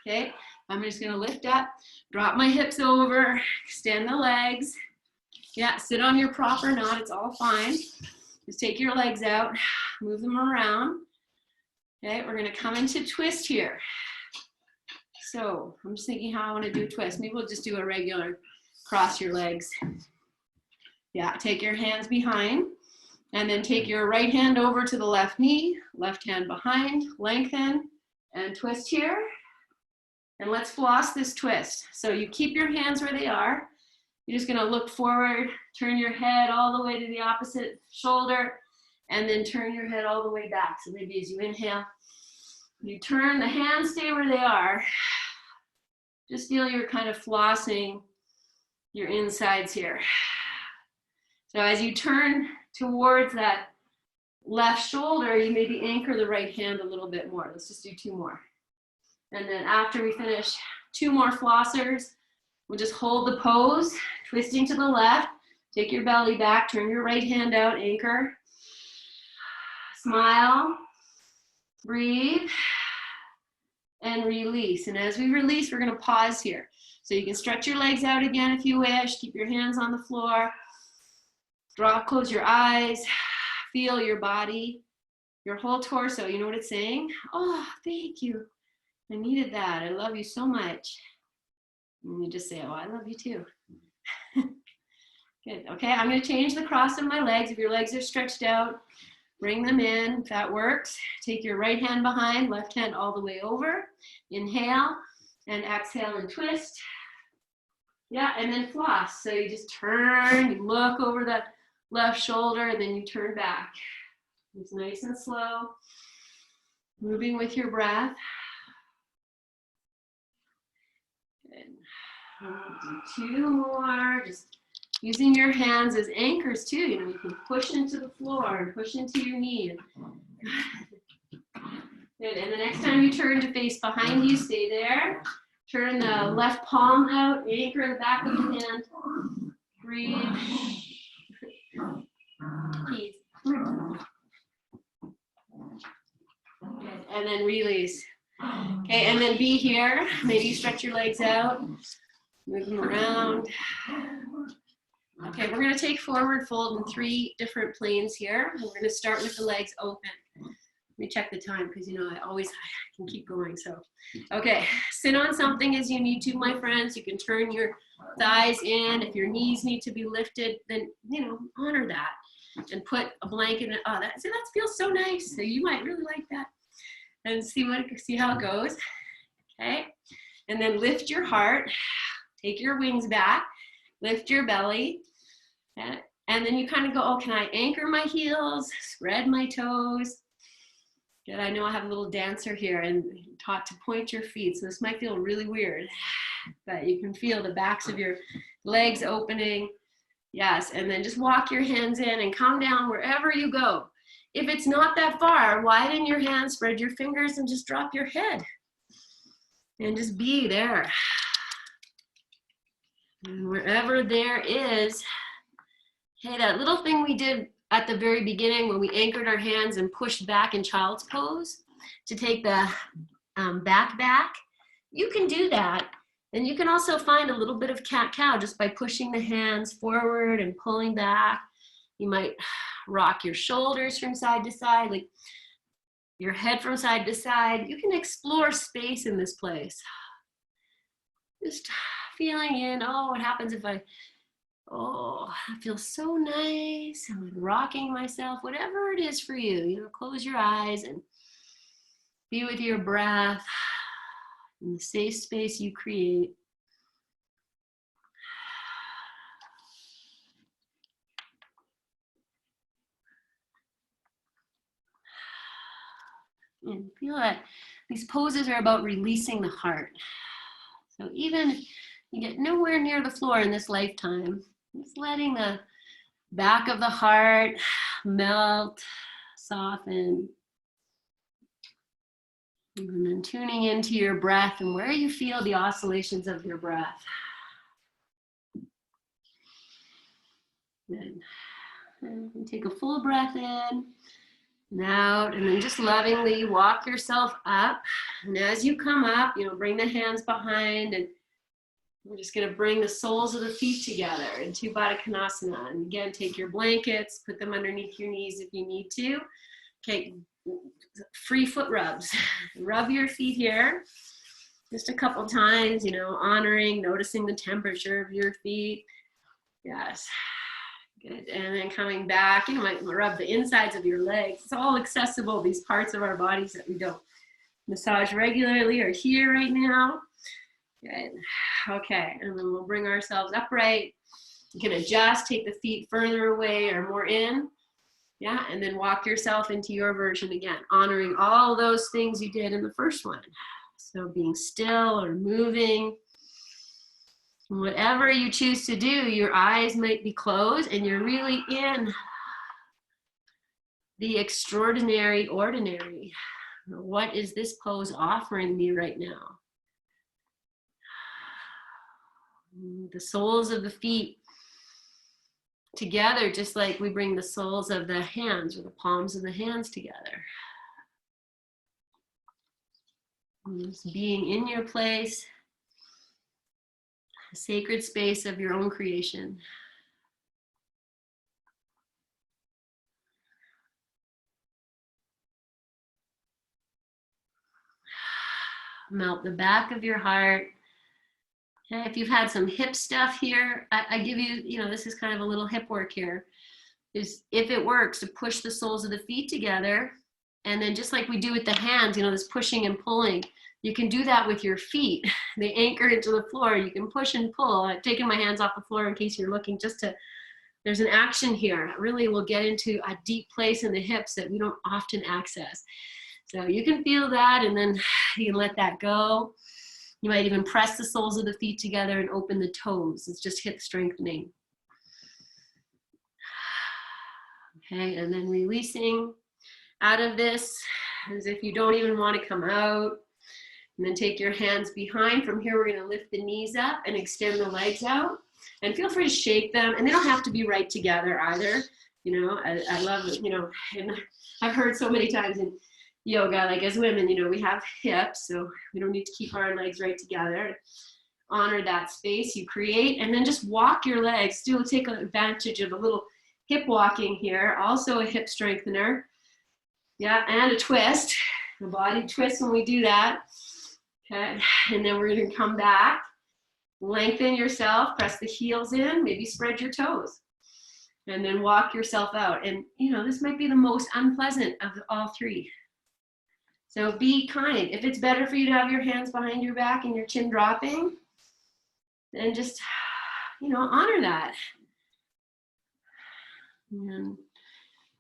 Okay, I'm just gonna lift up, drop my hips over, extend the legs. Yeah, sit on your proper knot, it's all fine. Just take your legs out, move them around. Okay, we're gonna come into twist here. So I'm just thinking how I wanna do a twist. Maybe we'll just do a regular cross your legs. Yeah, take your hands behind and then take your right hand over to the left knee, left hand behind, lengthen and twist here. And let's floss this twist. So you keep your hands where they are. You're just gonna look forward, turn your head all the way to the opposite shoulder, and then turn your head all the way back. So maybe as you inhale, you turn, the hands stay where they are. Just feel you're kind of flossing your insides here. So as you turn towards that left shoulder, you maybe anchor the right hand a little bit more. Let's just do 2 more. And then after we finish, 2 more flossers, we'll just hold the pose, twisting to the left, take your belly back, turn your right hand out, anchor, smile, breathe, and release. And as we release, we're gonna pause here. So you can stretch your legs out again if you wish, keep your hands on the floor, close your eyes, feel your body, your whole torso. You know what it's saying? Oh, thank you. I needed that. I love you so much. And you just say, oh, I love you too. Good. Okay, I'm going to change the cross of my legs. If your legs are stretched out, bring them in. If that works, take your right hand behind, left hand all the way over. Inhale and exhale and twist. Yeah, and then floss. So you just turn, you look over the left shoulder, and then you turn back. It's nice and slow. Moving with your breath. Do 2 more, just using your hands as anchors too. You know, you can push into the floor and push into your knee. Good. And the next time you turn to face behind you, stay there. Turn the left palm out, anchor the back of the hand. Breathe. Peace. Good. And then release. Okay, and then be here. Maybe you stretch your legs out. Move them around. Okay, we're going to take forward fold in 3 different planes here. And we're going to start with the legs open. Let me check the time because, you know, I can keep going. So, okay, sit on something as you need to, my friends. You can turn your thighs in. If your knees need to be lifted, then, you know, honor that. And put a blanket in. Oh, that feels so nice. So you might really like that. And see how it goes. Okay, and then lift your heart. Take your wings back, lift your belly, and then you kind of go, oh, can I anchor my heels, spread my toes? Good, I know I have a little dancer here and taught to point your feet, so this might feel really weird, but you can feel the backs of your legs opening. Yes, and then just walk your hands in and come down wherever you go. If it's not that far, widen your hands, spread your fingers, and just drop your head. And just be there. And wherever there is, hey, that little thing we did at the very beginning when we anchored our hands and pushed back in child's pose to take the back, you can do that. And you can also find a little bit of cat-cow just by pushing the hands forward and pulling back. You might rock your shoulders from side to side, like your head from side to side. You can explore space in this place. Just feeling in, oh, what happens if I feel so nice. I'm like rocking myself, whatever it is for you. You know, close your eyes and be with your breath in the safe space you create. And feel that these poses are about releasing the heart. So even if you get nowhere near the floor in this lifetime, just letting the back of the heart melt, soften. And then tuning into your breath and where you feel the oscillations of your breath. Good. And take a full breath in. and out, and then just lovingly walk yourself up. And as you come up, bring the hands behind, and we're just going to bring the soles of the feet together into Baddha Konasana. And again, take your blankets, put them underneath your knees if you need to. Okay, free foot rubs. Rub your feet here just a couple times, honoring, noticing the temperature of your feet. Yes. Good. And then coming back, you might rub the insides of your legs. It's all accessible, these parts of our bodies that we don't massage regularly are here right now. Good. Okay, and then we'll bring ourselves upright. You can adjust, take the feet further away or more in. Yeah, and then walk yourself into your version again, honoring all those things you did in the first one. So being still or moving. Whatever you choose to do, your eyes might be closed and you're really in the extraordinary ordinary. What is this pose offering me right now? The soles of the feet together, just like we bring the soles of the hands or the palms of the hands together. Just being in your place, a sacred space of your own creation. Melt the back of your heart. Okay, if you've had some hip stuff here, I give you, this is kind of a little hip work here, is if it works to push the soles of the feet together, and then just like we do with the hands, this pushing and pulling, you can do that with your feet. They anchor into the floor. You can push and pull. I've taken my hands off the floor in case you're looking there's an action here. It really will get into a deep place in the hips that we don't often access. So you can feel that, and then you can let that go. You might even press the soles of the feet together and open the toes. It's just hip strengthening. Okay, and then releasing out of this as if you don't even want to come out. And then take your hands behind. From here, we're going to lift the knees up and extend the legs out. And feel free to shake them. And they don't have to be right together either. I love it, and I've heard so many times in yoga, like as women, we have hips, so we don't need to keep our legs right together. Honor that space you create, and then just walk your legs. Still take advantage of a little hip walking here, also a hip strengthener. Yeah, and a twist, a body twist when we do that. Okay, and then we're going to come back, lengthen yourself, press the heels in, maybe spread your toes, and then walk yourself out. And this might be the most unpleasant of all three. So be kind. If it's better for you to have your hands behind your back and your chin dropping, then just, honor that. And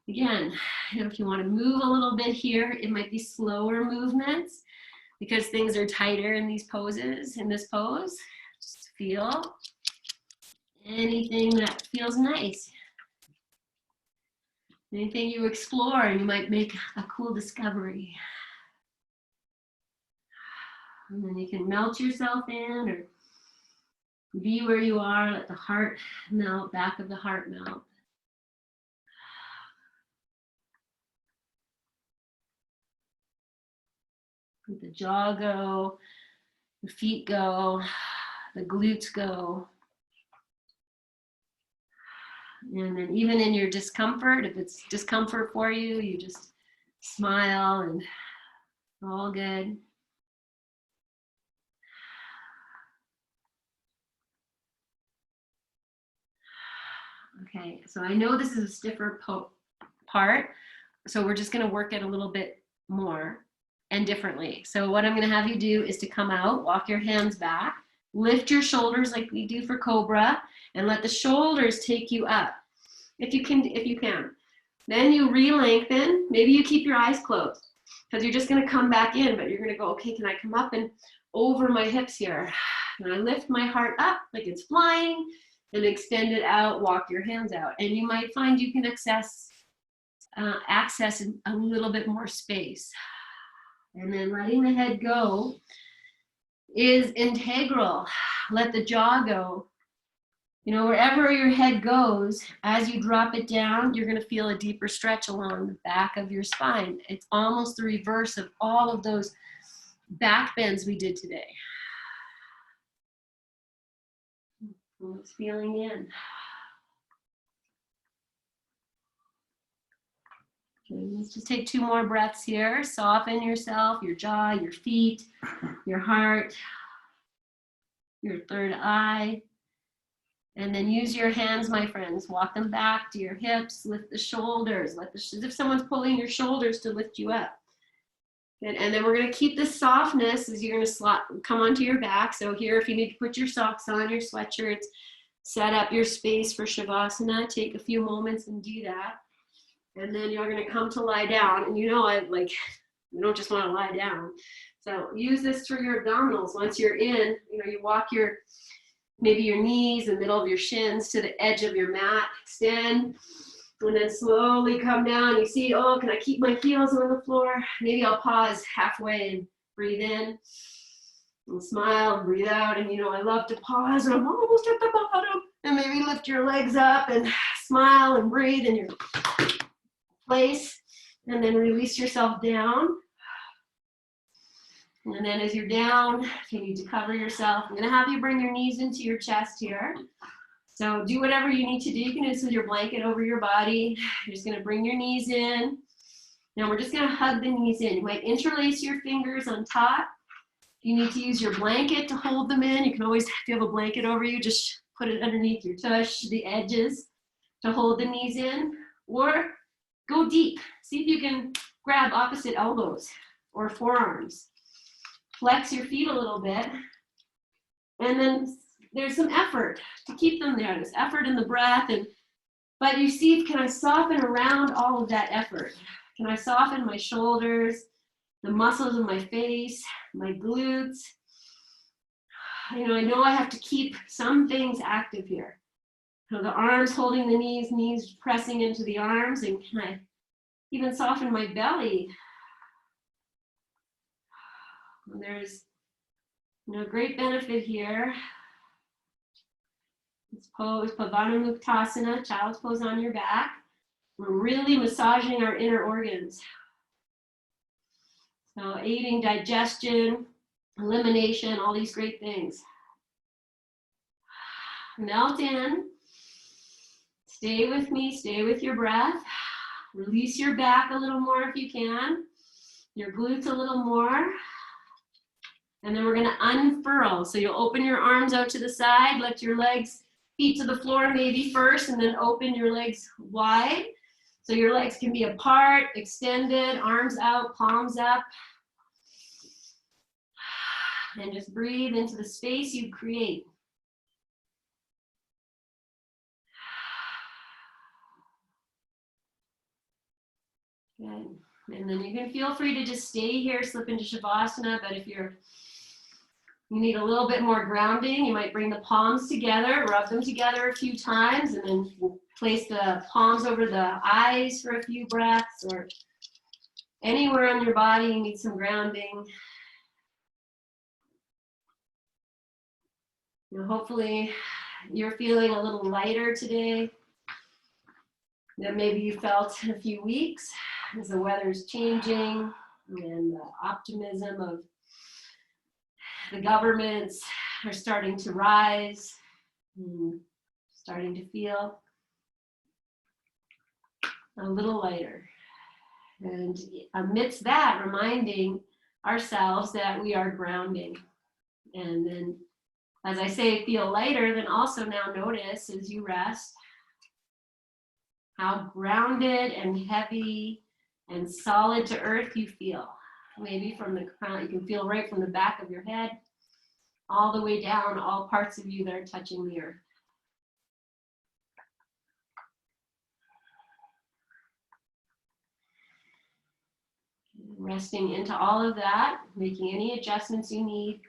again, if you want to move a little bit here, it might be slower movements because things are tighter in these poses, in this pose. Just feel anything that feels nice. Anything you explore, and you might make a cool discovery. And then you can melt yourself in or be where you are, let the heart melt, back of the heart melt. Let the jaw go, the feet go, the glutes go. And then even in your discomfort, if it's discomfort for you, you just smile and all good. Okay, so I know this is a stiffer part, so we're just going to work it a little bit more and differently. So what I'm going to have you do is to come out, walk your hands back, lift your shoulders like we do for Cobra, and let the shoulders take you up, if you can. Then you re-lengthen. Maybe you keep your eyes closed because you're just going to come back in, but you're going to go, okay, can I come up and over my hips here? And I lift my heart up like it's flying, and extend it out, walk your hands out. And you might find you can access a little bit more space. And then letting the head go is integral. Let the jaw go. You know, wherever your head goes, as you drop it down, you're going to feel a deeper stretch along the back of your spine. It's almost the reverse of all of those back bends we did today. It's feeling in. Okay, let's just take 2 more breaths here. Soften yourself, your jaw, your feet, your heart, your third eye. And then use your hands, my friends. Walk them back to your hips. Lift the shoulders. As if someone's pulling your shoulders to lift you up. Good. And then we're going to keep this softness as you're going to come onto your back. So here, if you need to put your socks on, your sweatshirts, set up your space for Shavasana. Take a few moments and do that. And then you're going to come to lie down. And you know, you don't just want to lie down. So use this for your abdominals. Once you're in, you walk maybe your knees, the middle of your shins to the edge of your mat, extend, and then slowly come down. You see, oh, can I keep my heels on the floor? Maybe I'll pause halfway and breathe in and smile and breathe out. And I love to pause and I'm almost at the bottom. And maybe lift your legs up and smile and breathe in your place. And then release yourself down. And then as you're down, if you need to cover yourself, I'm going to have you bring your knees into your chest here. So do whatever you need to do. You can do this with your blanket over your body. You're just going to bring your knees in. Now we're just going to hug the knees in. You might interlace your fingers on top. If you need to use your blanket to hold them in, you can always, if you have a blanket over you, just put it underneath your tush, the edges, to hold the knees in. Or go deep. See if you can grab opposite elbows or forearms. Flex your feet a little bit, and then there's some effort to keep them there. There's effort in the breath, but you see, can I soften around all of that effort? Can I soften my shoulders, the muscles of my face, my glutes? I know I have to keep some things active here. So the arms holding the knees pressing into the arms, and can I even soften my belly? And there's great benefit here. This pose, Pavanamuktasana, child's pose on your back. We're really massaging our inner organs. So aiding digestion, elimination, all these great things. Melt in. Stay with me, stay with your breath. Release your back a little more if you can. Your glutes a little more. And then we're going to unfurl. So you'll open your arms out to the side, let your feet to the floor maybe first, and then open your legs wide. So your legs can be apart, extended, arms out, palms up. And just breathe into the space you create. Good. And then you can feel free to just stay here, slip into Shavasana, but if you need a little bit more grounding, you might bring the palms together, rub them together a few times, and then place the palms over the eyes for a few breaths, or anywhere on your body you need some grounding. Hopefully you're feeling a little lighter today than maybe you felt in a few weeks as the weather's changing and the optimism of the governments are starting to rise, starting to feel a little lighter. And amidst that, reminding ourselves that we are grounding. And then, as I say, feel lighter, then also now notice as you rest how grounded and heavy and solid to earth you feel. Maybe from the crown, you can feel right from the back of your head all the way down, all parts of you that are touching the earth. Resting into all of that, making any adjustments you need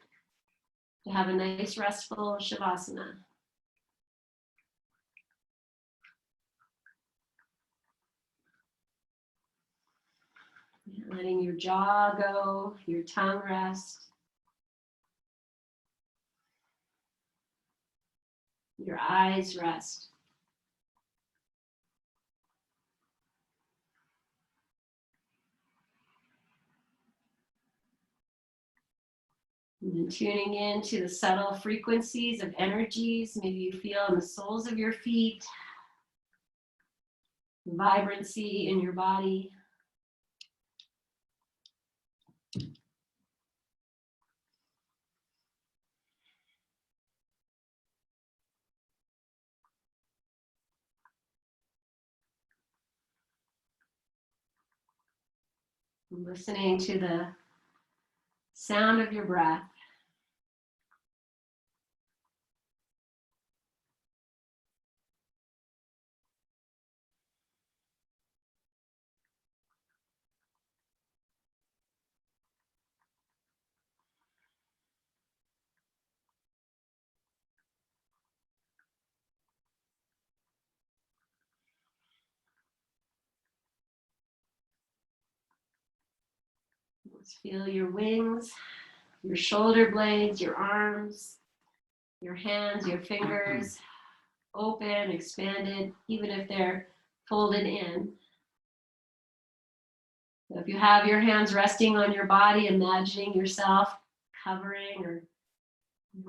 to have a nice restful Shavasana. Letting your jaw go, your tongue rest. your eyes rest. And then tuning in to the subtle frequencies of energies. Maybe you feel in the soles of your feet, vibrancy in your body. And listening to the sound of your breath. Just feel your wings, your shoulder blades, your arms, your hands, your fingers open, expanded, even if they're folded in. So if you have your hands resting on your body, imagining yourself covering or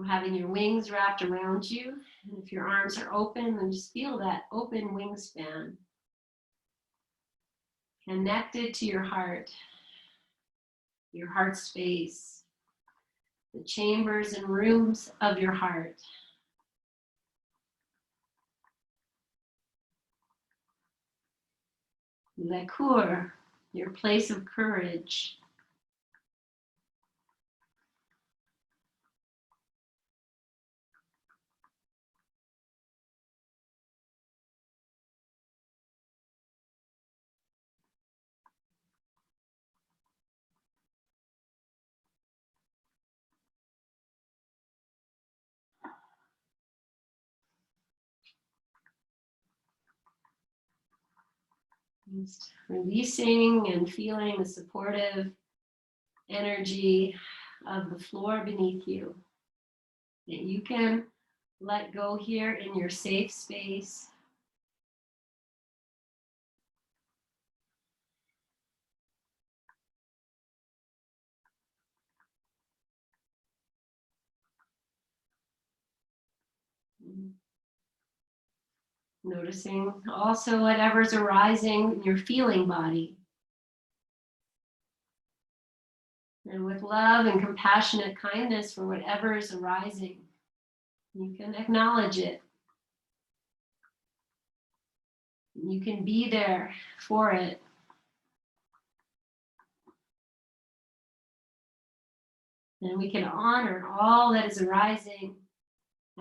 having your wings wrapped around you. And if your arms are open, then just feel that open wingspan. Connected to your heart space, the chambers and rooms of your heart. La cour, your place of courage. Just releasing and feeling the supportive energy of the floor beneath you. That you can let go here in your safe space. Noticing also whatever's arising in your feeling body. And with love and compassionate kindness for whatever is arising, you can acknowledge it. You can be there for it. And we can honor all that is arising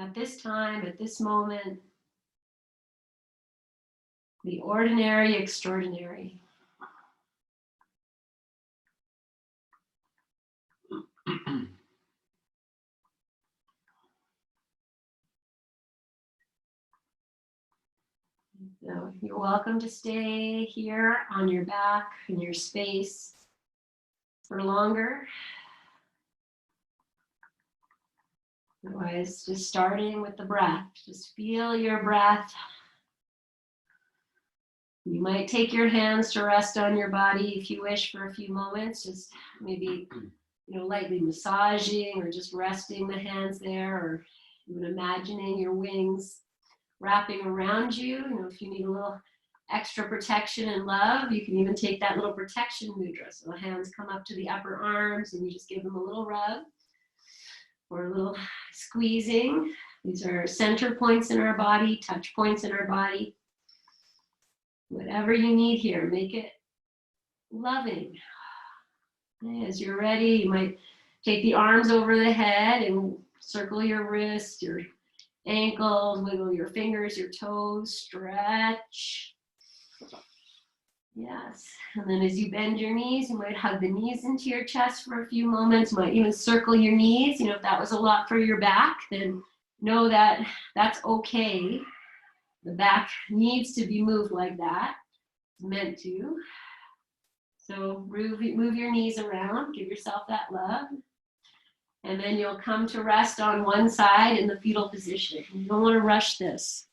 at this time, at this moment. The ordinary, extraordinary. So you're welcome to stay here on your back in your space for longer. Otherwise, just starting with the breath. Just feel your breath. You might take your hands to rest on your body if you wish for a few moments. Just maybe, lightly massaging or just resting the hands there, or even imagining your wings wrapping around you. If you need a little extra protection and love, you can even take that little protection mudra. So the hands come up to the upper arms and you just give them a little rub or a little squeezing. These are center points in our body, touch points in our body. Whatever you need here, make it loving. As you're ready, you might take the arms over the head and circle your wrists, your ankles, wiggle your fingers, your toes, stretch. Yes, and then as you bend your knees, you might hug the knees into your chest for a few moments. You might even circle your knees. If that was a lot for your back, then know that that's okay. The back needs to be moved like that. It's meant to. So move your knees around, give yourself that love. And then you'll come to rest on one side in the fetal position. You don't want to rush this.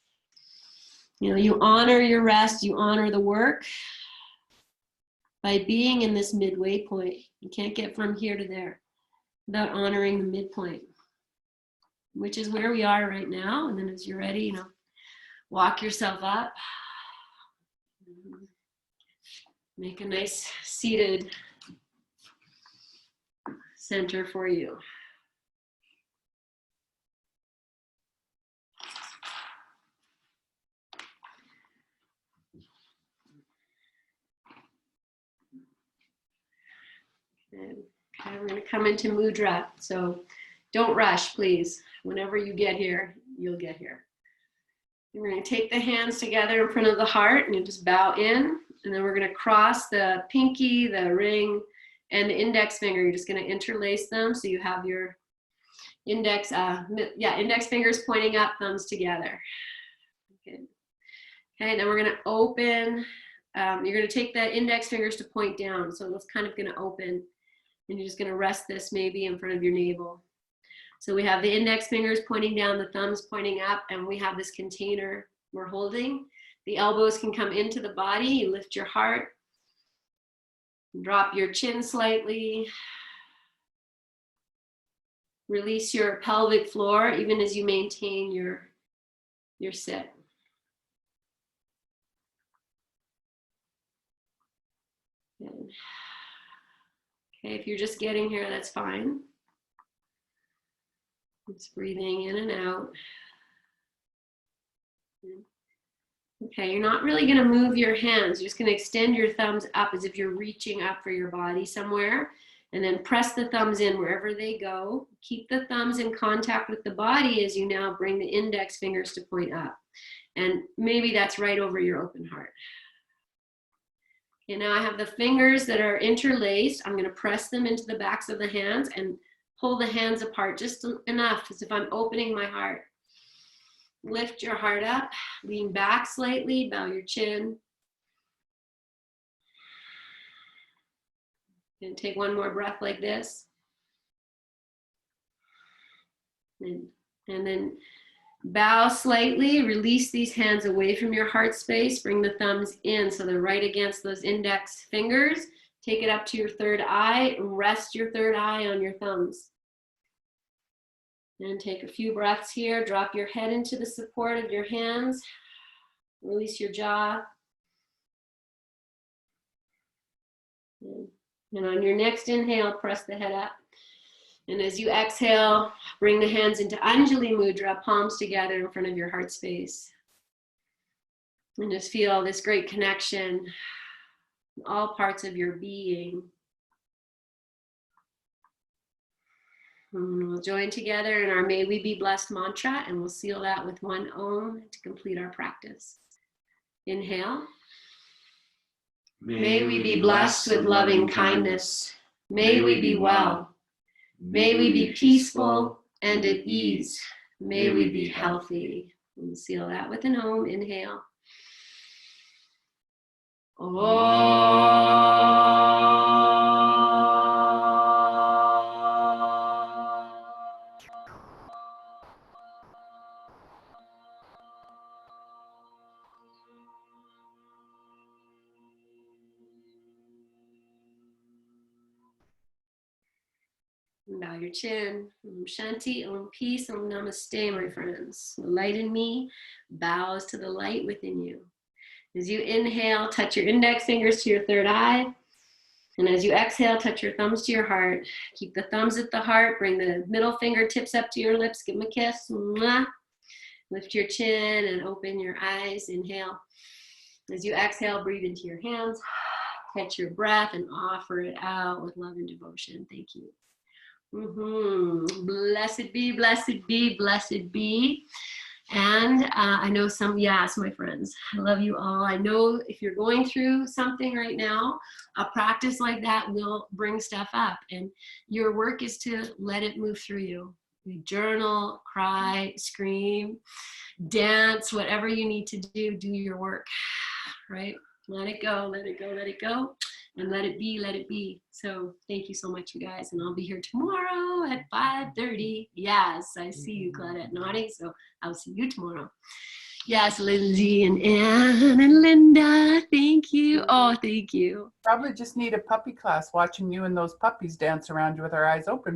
You know, you honor your rest, you honor the work by being in this midway point. You can't get from here to there without honoring the midpoint, which is where we are right now. And then as you're ready, you know, walk yourself up. Make a nice seated center for you. Okay, we're going to come into mudra. So don't rush, please. Whenever you get here, you'll get here. We're going to take the hands together in front of the heart and you just bow in. And then we're going to cross the pinky, the ring, and the index finger. You're just going to interlace them so you have your index, index fingers pointing up, thumbs together. Okay, then we're going to open. You're going to take the index fingers to point down. So it's kind of going to open. And you're just going to rest this maybe in front of your navel. So we have the index fingers pointing down, the thumbs pointing up, and we have this container we're holding. The elbows can come into the body. You lift your heart. Drop your chin slightly. Release your pelvic floor even as you maintain your sit. Good. Okay, if you're just getting here, that's fine. Just breathing in and out. Okay, you're not really going to move your hands. You're just going to extend your thumbs up as if you're reaching up for your body somewhere. And then press the thumbs in wherever they go. Keep the thumbs in contact with the body as you now bring the index fingers to point up. And maybe that's right over your open heart. Okay, now I have the fingers that are interlaced. I'm going to press them into the backs of the hands and pull the hands apart just enough as if I'm opening my heart. Lift your heart up, lean back slightly, bow your chin. And take one more breath like this. And then bow slightly, release these hands away from your heart space, bring the thumbs in so they're right against those index fingers. Take it up to your third eye, rest your third eye on your thumbs. And take a few breaths here, drop your head into the support of your hands, release your jaw. And on your next inhale, press the head up. And as you exhale, bring the hands into Anjali Mudra, palms together in front of your heart space. And just feel this great connection in all parts of your being. And we'll join together in our May We Be Blessed mantra, and we'll seal that with one Om to complete our practice. Inhale. May we be blessed with loving kindness. May we be well. May we be peaceful and at ease. May we be healthy. And seal that with an Om. Inhale. Bow your chin. Om Shanti, Om Peace, Om Namaste, my friends. The light in me bows to the light within you. As you inhale, touch your index fingers to your third eye. And as you exhale, touch your thumbs to your heart. Keep the thumbs at the heart. Bring the middle fingertips up to your lips. Give them a kiss. Mwah. Lift your chin and open your eyes. Inhale. As you exhale, breathe into your hands. Catch your breath and offer it out with love and devotion. Thank you. Blessed be, blessed be, blessed be. And I know some, yes, my friends, I love you all. I know if you're going through something right now, a practice like that will bring stuff up. And your work is to let it move through you. You journal, cry, scream, dance, whatever you need to do your work, right? Let it go, let it go, let it go. and let it be, let it be. So thank you so much, you guys. And I'll be here tomorrow at 5:30. Yes, I see you, Claudette, nodding. So I'll see you tomorrow. Yes, Lindsay and Anne and Linda. Thank you. Oh, thank you. Probably just need a puppy class watching you and those puppies dance around you with our eyes open.